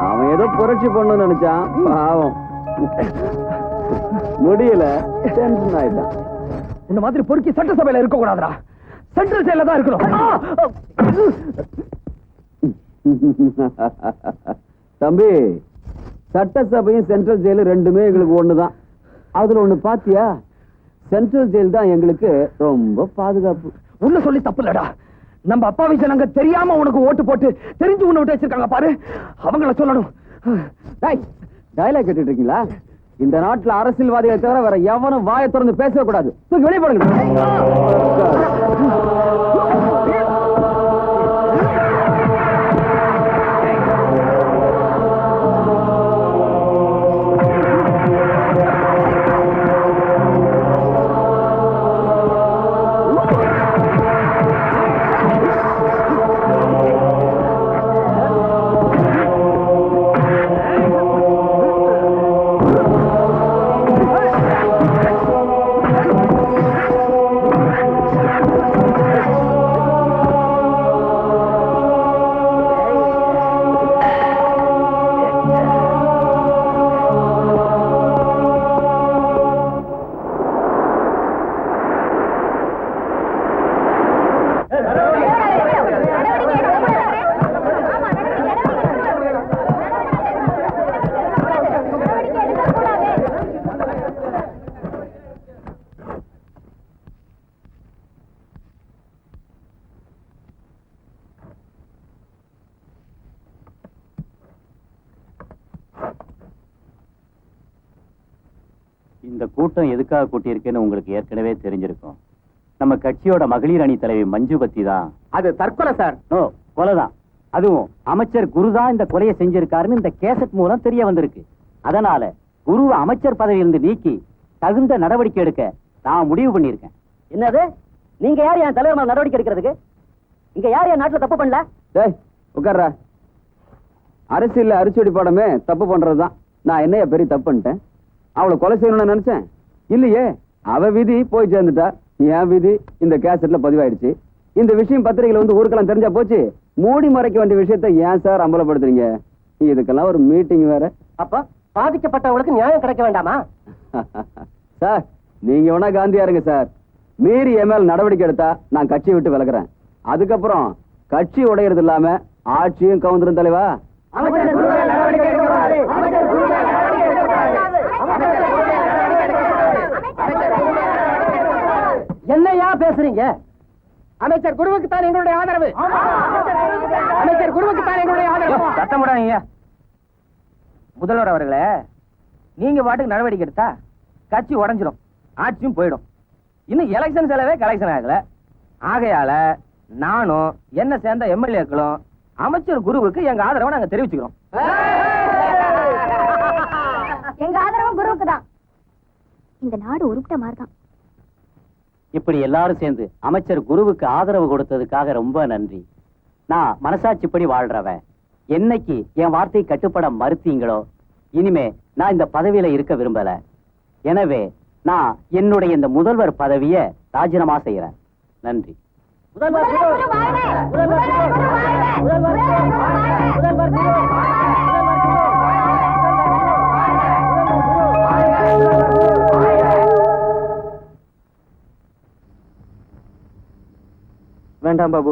அவன் ஏதோ புரட்சி பண்ணு நினைச்சான். பாவம் முடியல, டென்ஷன் ஆயிட்டான். இந்த மாதிரி பொறுக்கி சட்டசபையில இருக்க கூடாதுடா. சென்ட்ரல் ஜெயில தான் இருக்கணும். தம்பி, சட்டசபையும் சென்ட்ரல் ஜெயிலும் ரெண்டுமே எங்களுக்கு ஒண்ணுதான். அதுல ஒண்ணு பாத்தியா? சென்ட்ரல் ஜெயில் தான் எங்களுக்கு ரொம்ப பாதுகாப்பு. உன்ன சொல்லி தப்பு இல்லடா. நம்ம அப்பாவி ஜனங்க தெரியாம உனக்கு ஓட்டு போட்டு தெரிஞ்சு உன்னை விட்டு வச்சிருக்காங்க பாரு. அவங்கள சொல்லணும். டயலாக் கேட்டுட்டு இருக்கீங்களா? இந்த நாட்டுல அரசியல்வாதிகளை தவிர வேற எவனும் வாயை திறந்து பேசவே கூடாது. தூக்கி வெளியே போடுங்க. இந்த கூட்டம் எதுக்காக கூட்டியிருக்குன்னு உங்களுக்கு ஏற்கனவே தெரிஞ்சிருக்கும். நம்ம கட்சியோட மகளிர் அணி தலைவி மஞ்சு பத்தி தான். அது தற்கொலை சார். ஓ, கொலைதான். அதுவும் அமைச்சர் குரு தான் இந்த கொலையை செஞ்சிருக்காருன்னு இந்த கேசட் மூலம் தெரிய வந்திருக்கு. அதனால குருவை அமைச்சர் பதவியிலிருந்து நீக்கி தகுந்த நடவடிக்கை எடுக்க நான் முடிவு பண்ணியிருக்கேன். என்னது? நீங்க யார் என் தலைவர் மேல நடவடிக்கை எடுக்கிறதுக்கு? இங்க யார் என் நாட்டுல தப்பு பண்ணல? டேய் உட்கார்றா. அரசியல்ல அரிச்சொடி பாடமே தப்பு பண்றதுதான். நான் என்னைய பெரிய தப்பு பண்ணிட்டேன்? அவளை கொலை செய்யணும்னு நினைச்சேன்? இல்லையே, அவ விதி போய் சேர்ந்துட்டா. என் விதி இந்த கேசட்ல பதிவாயிடுச்சு. இந்த விஷயம் பத்திரிகையில வந்து ஊருக்கெல்லாம் தெரிஞ்சா போச்சு. மூடி மறைக்க வேண்டிய விஷயத்தை ஏன் சார் அம்பலப்படுத்துறீங்க? இதுக்கெல்லாம் ஒரு மீட்டிங் வேற. அப்ப பாதிக்கப்பட்டவங்களுக்கு நியாயம் கிடைக்க வேண்டாமா? சார் நீங்க வேணா காந்தியா இருங்க சார். மீறி என் மேல் நடவடிக்கை எடுத்தா நான் கட்சியை விட்டு விலகுறேன். அதுக்கப்புறம் கட்சி உடையறது இல்லாம ஆட்சியும் கவுந்துரும் தலைவா. என்னையா பேசுறீங்க? அமைச்சர் குருவுக்கு தான் எங்களுடைய ஆதரவு. அமைச்சர் குருவுக்கு தான் எங்களுடைய ஆதரவு. சத்தம் போடாதீங்க. முதல்வர் அவர்களே, நீங்க பாட்டுக்கு நடவடிக்கை எடுத்தா கட்சி உடைஞ்சிடும், ஆட்சியும் போயிடும். இன்னும் எலெக்ஷன் செலவே கலெக்ஷன் ஆகல. ஆகையால நானும் என்ன சேர்ந்த எம்எல்ஏக்களும் அமைச்சர் குருவுக்கு எங்க ஆதரவை நாங்க தெரிவிச்சுக்கிறோம். எங்க ஆதரவும் குருவுக்கு தான். இந்த நாடு உருப்பிட்ட மாதிரிதான். இப்படி எல்லாரும் சேர்ந்து அமைச்சர் குருவுக்கு ஆதரவு கொடுத்ததுக்காக ரொம்ப நன்றி. நான் மனசாட்சிப்படி வாழ்றவன். என்னைக்கு என் வார்த்தை கட்டுப்பட மறுத்தீங்களோ இனிமே நான் இந்த பதவியில இருக்க விரும்பல. எனவே நான் என்னுடைய இந்த முதல்வர் பதவியை ராஜினாமா செய்யறேன். நன்றி. வேண்டாம் பாபு,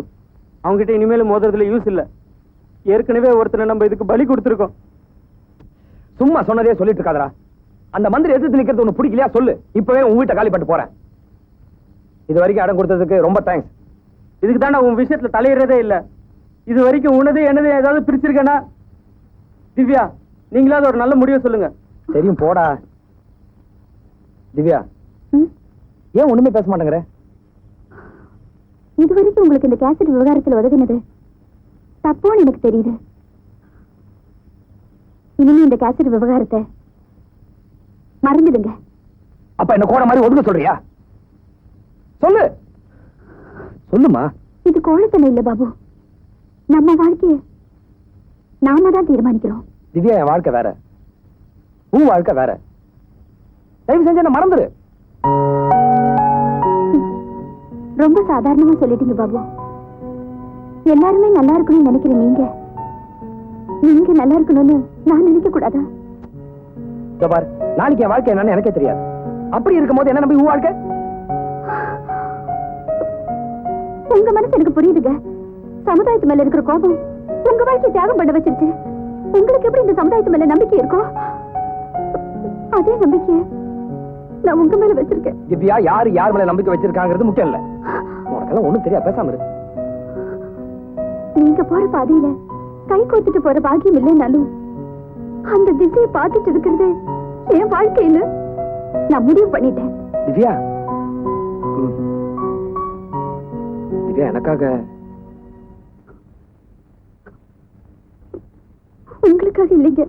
அவங்ககிட்ட இனிமேல் மோதுறதுல யூஸ் இல்ல. ஏற்கனவே ஒருத்தனை நம்ம இதுக்கு பலி கொடுத்துருக்கோம். சும்மா சொன்னதே சொல்லிட்டு இருக்காதடா. அந்த மந்திரி எதிர்த்து நிக்கிறது ஒண்ணு பிடிக்கலையா சொல்லு. இப்பவே உங்க வீட்டை காலி பண்ணிட்டு போறேன். இது வரைக்கும் இடம் கொடுத்ததுக்கு ரொம்ப தேங்க்ஸ். இதுக்கு தானே உன் விஷயத்துல தலையிடுறதே இல்ல. இது வரைக்கும் உனது என்னது ஏதாவது பிரிச்சிருக்கேனா? திவ்யா, நீங்களாவது ஒரு நல்ல முடிவை சொல்லுங்க. தெரியும் போடா. திவ்யா, ஏன் ஒண்ணுமே பேச மாட்டேங்கிற? இதுவரைக்கும் உங்களுக்கு இந்த கேசட் விவகாரத்தில் உதவினது தப்போன்னு எனக்கு தெரியுது. இனிமே இந்த கேசட் விவகாரத்தை மறந்துடுங்க. அப்ப என்ன கோண மாதிரி ஒதுங்க சொல்றியா? சொல்லு சொல்லுமா. இது கோழத்தனை இல்ல பாபு. நம்ம வாழ்க்கைய நாம தான் தீர்மானிக்கிறோம். திவ்யா, என் வாழ்க்கை வேற, உன் வாழ்க்கை வேற. தயவு செஞ்சு என்ன மறந்துரு. ரொம்ப சாதாரணமா சொல்லிட்டீங்க பாபு. எல்லாருமே நல்லா இருக்கணும்னு நினைக்கிறேன். நீங்க நல்லா இருக்கணும்னு நான் நினைக்க கூடாதா? பாரு, நாளைக்கு என் வாழ்க்கை என்னன்னு எனக்கே தெரியாது. அப்படி இருக்கும் போது என்ன நம்பி உன் வாழ்க்கை? உங்க மனசு எனக்கு புரியுதுங்க. சமுதாயத்து மேல இருக்கிற கோபம் உங்க வாழ்க்கை தியாகம் பண்ண வச்சிருச்சு. உங்களுக்கு எப்படி இந்த சமுதாயத்து மேல நம்பிக்கை இருக்கும்? அதே நம்பிக்கைய நான் உங்க மேல வச்சிருக்கேன். திவ்யா, யாரு யார் மேல நம்பிக்கை வச்சிருக்காங்கிறது முக்கியம் இல்ல. உனக்கெல்லாம் ஒண்ணும் தெரியாது, பேசாம இரு. நீங்க போற பாதையில கை கோத்துட்டு போற பாக்கியம் இல்லைன்னாலும் அந்த திசையை பார்த்துட்டு இருக்கிறது என் வாழ்க்கைன்னு நான் முடிவு பண்ணிட்டேன். திவ்யா திவ்யா எனக்காக உங்களுக்காக இல்லைங்க.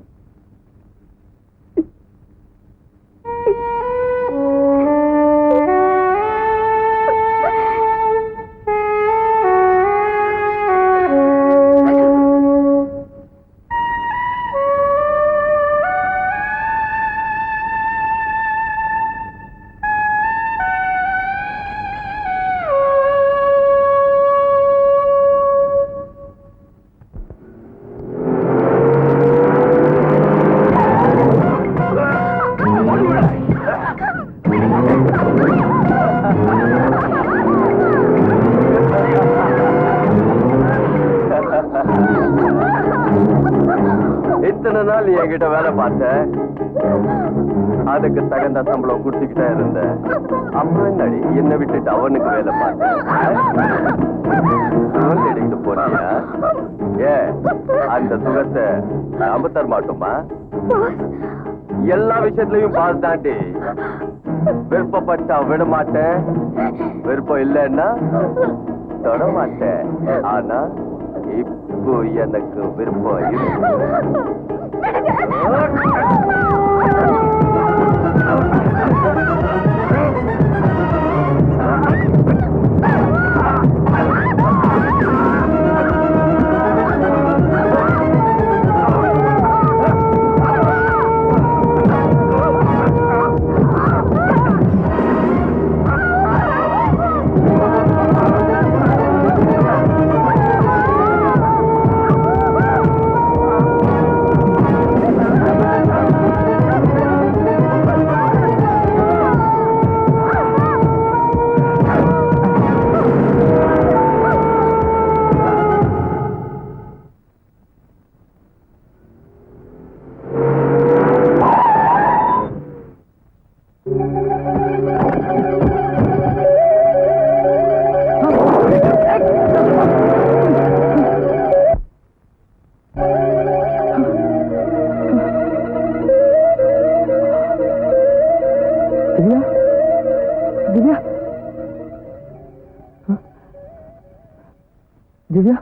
இத்தனை நாள் நீ என்கிட்ட வேலை பார்த்த, அதுக்கு தகுந்த சம்பளம் கொடுத்துக்கிட்டே இருந்த. அப்புறம் என்னடி என்ன விட்டுட்டு அவனுக்கு வேலை பார்த்த எடுக்கிட்டு போனியா? ஏ அந்த சுகத்தை நாம தர மாட்டோமா? எல்லா விஷயத்திலையும் பாஸ் தாண்டி. விருப்பப்பட்டா விட மாட்டேன், விருப்பம் இல்லைன்னா தொட மாட்டேன். ஆனா இப்போ எனக்கு விருப்பம் இருக்கு. திவ்யா திவ்யா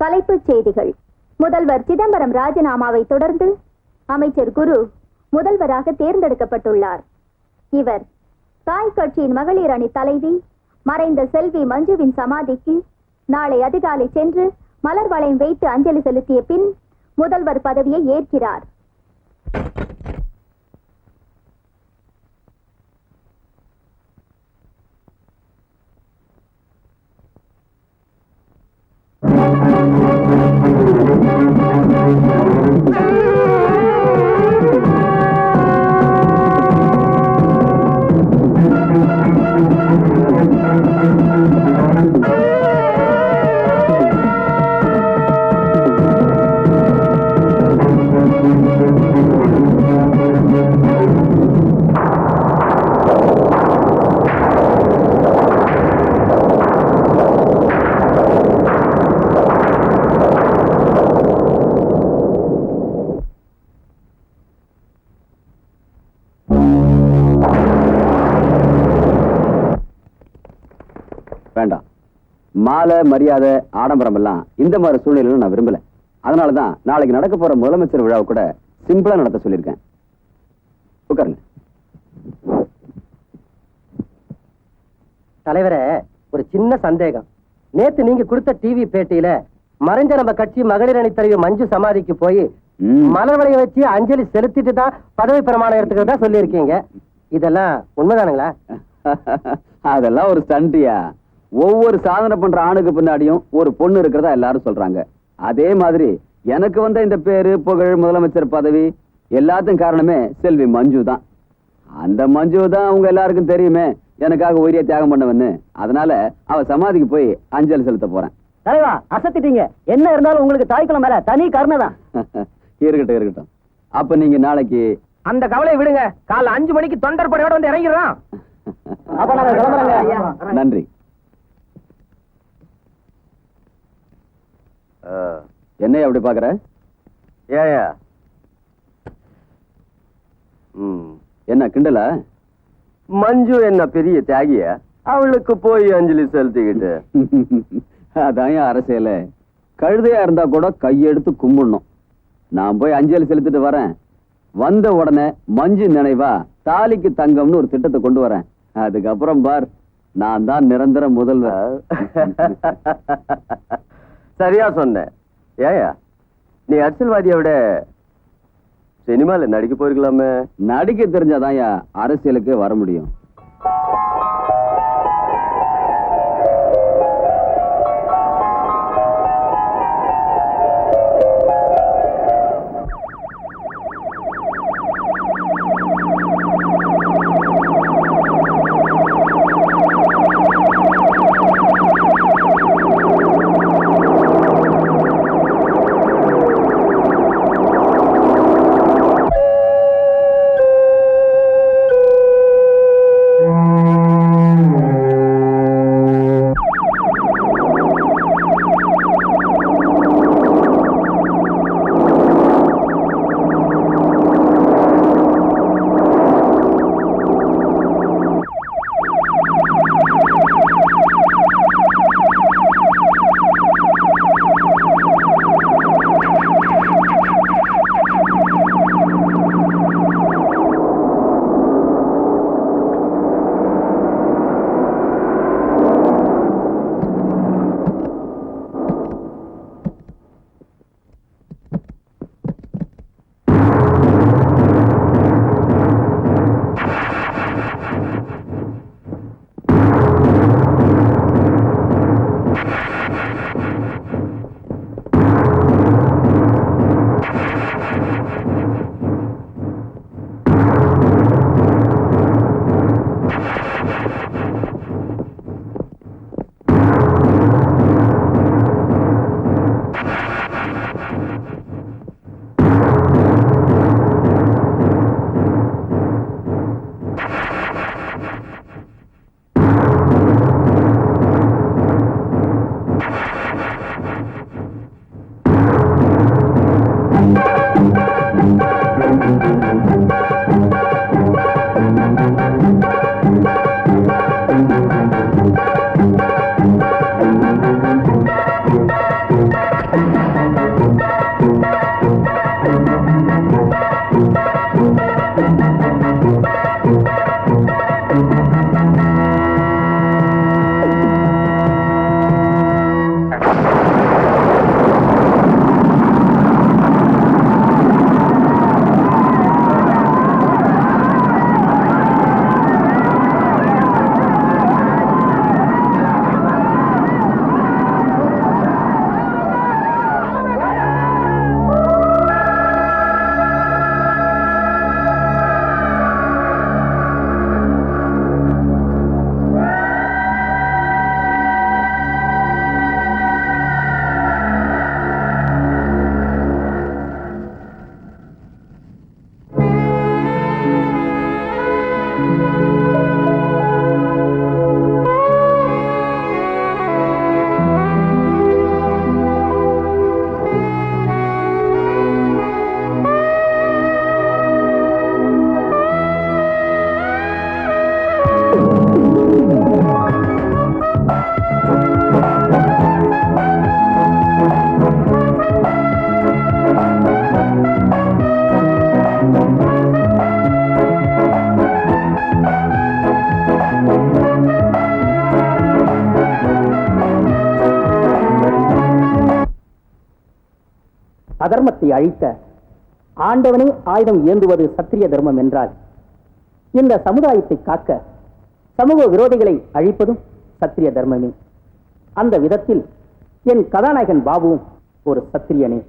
தலைப்புச் செய்திகள். முதல்வர் சிதம்பரம் ராஜினாமாவை தொடர்ந்து அமைச்சர் குரு முதல்வராக தேர்ந்தெடுக்கப்பட்டுள்ளார். இவர் தாய் கட்சியின் மகளிர் அணி தலைவி மறைந்த செல்வி மஞ்சுவின் சமாதிக்கு நாளை அதிகாலை சென்று மலர் வளையம் வைத்து அஞ்சலி செலுத்திய பின் முதல்வர் பதவியை ஏற்கிறார். வேண்டாம். மாலை மரியாதை ஆடம்பரம் எல்லாம் இந்த மாதிரி சூழ்நிலையில நான் விரும்பல. அதனாலதான் நாளைக்கு நடக்க போற முதலமைச்சர் விழாவை கூட சிம்பிளா நடத்த சொல்லியிருக்கேன். உட்காருங்க. தலைவரே, ஒரு சின்ன சந்தேகம். நேத்து நீங்க கொடுத்த டிவி பேட்டியில மறைஞ்ச நம்ம கட்சி மகளிர் அணி தலைவி மஞ்சு சமாதிக்கு போய் மலர் வளைய வச்சு அஞ்சலி செலுத்திட்டு தான் பதவி பிரமாணம் எடுத்துக்கிறதா சொல்லியிருக்கீங்க. இதெல்லாம் உண்மைதானுங்களா? அதெல்லாம் ஒரு ஸ்டண்டியா. ஒவ்வொரு சாதனை பண்ற ஆணுக்கு பின்னாடியும் ஒரு பொண்ணு இருக்கிறதா எல்லாரும் சொல்றாங்க. அதே மாதிரி எனக்கு வந்த இந்த பேரு புகழ் முதலமைச்சர் பதவி எல்லாத்துக்கும் காரணமே செல்வி மஞ்சு தான். அந்த மஞ்சு தான் உங்க எல்லாருக்கும் தெரியுமே எனக்காக உயிரிய தியாகம் பண்ணவன்னு. அதனால அவ சமாதிக்கு போய் அஞ்சலி செலுத்த போறேன். தலைவா, அசத்திட்டீங்க. என்ன இருந்தாலும் உங்களுக்கு தாய்க்குளம் மேல தனி கருணை தான். இருக்கட்டும் இருக்கட்டும். அப்ப நீங்க நாளைக்கு அந்த கவலையை விடுங்க. காலை 5 மணிக்கு தொண்டர் படையோட வந்து இறங்கிடுறான். அப்ப நாங்க கிளம்புறோங்க. நன்றி. என்னைய அப்படி பாக்குற? ஏயா என்ன கிண்டலா? மஞ்சு என்ன பெரிய தியாகிய? அவளுக்கு போய் அஞ்சலி செலுத்திக்கிட்டு அதான் அரசியல. கழுதையா இருந்தா கூட கையெடுத்து கும்பிடணும். நான் போய் அஞ்சலி செலுத்திட்டு வரேன். வந்த உடனே மஞ்சு நினைவா தாலிக்கு தங்கம்னு ஒரு திட்டத்தை கொண்டு வரேன். அதுக்கப்புறம் பார், நான் தான் நிரந்தர முதல்வர். சரியா சொன்ன. ஏயா நீ அரசியல்வாதியை விட சினிமால நடிக்க போயிருக்கலாமே. நடிக்க தெரிஞ்சாதான் அரசியலுக்கு வர முடியும். அதர்மத்தை அழிக்க ஆண்டவனே ஆயுதம் ஏந்துவது சத்திரிய தர்மம் என்றால், இந்த சமுதாயத்தை காக்க சமூக விரோதிகளை அழிப்பதும் சத்திரிய தர்மமே. அந்த விதத்தில் என் கதாநாயகன் பாபுவும் ஒரு சத்திரியனே.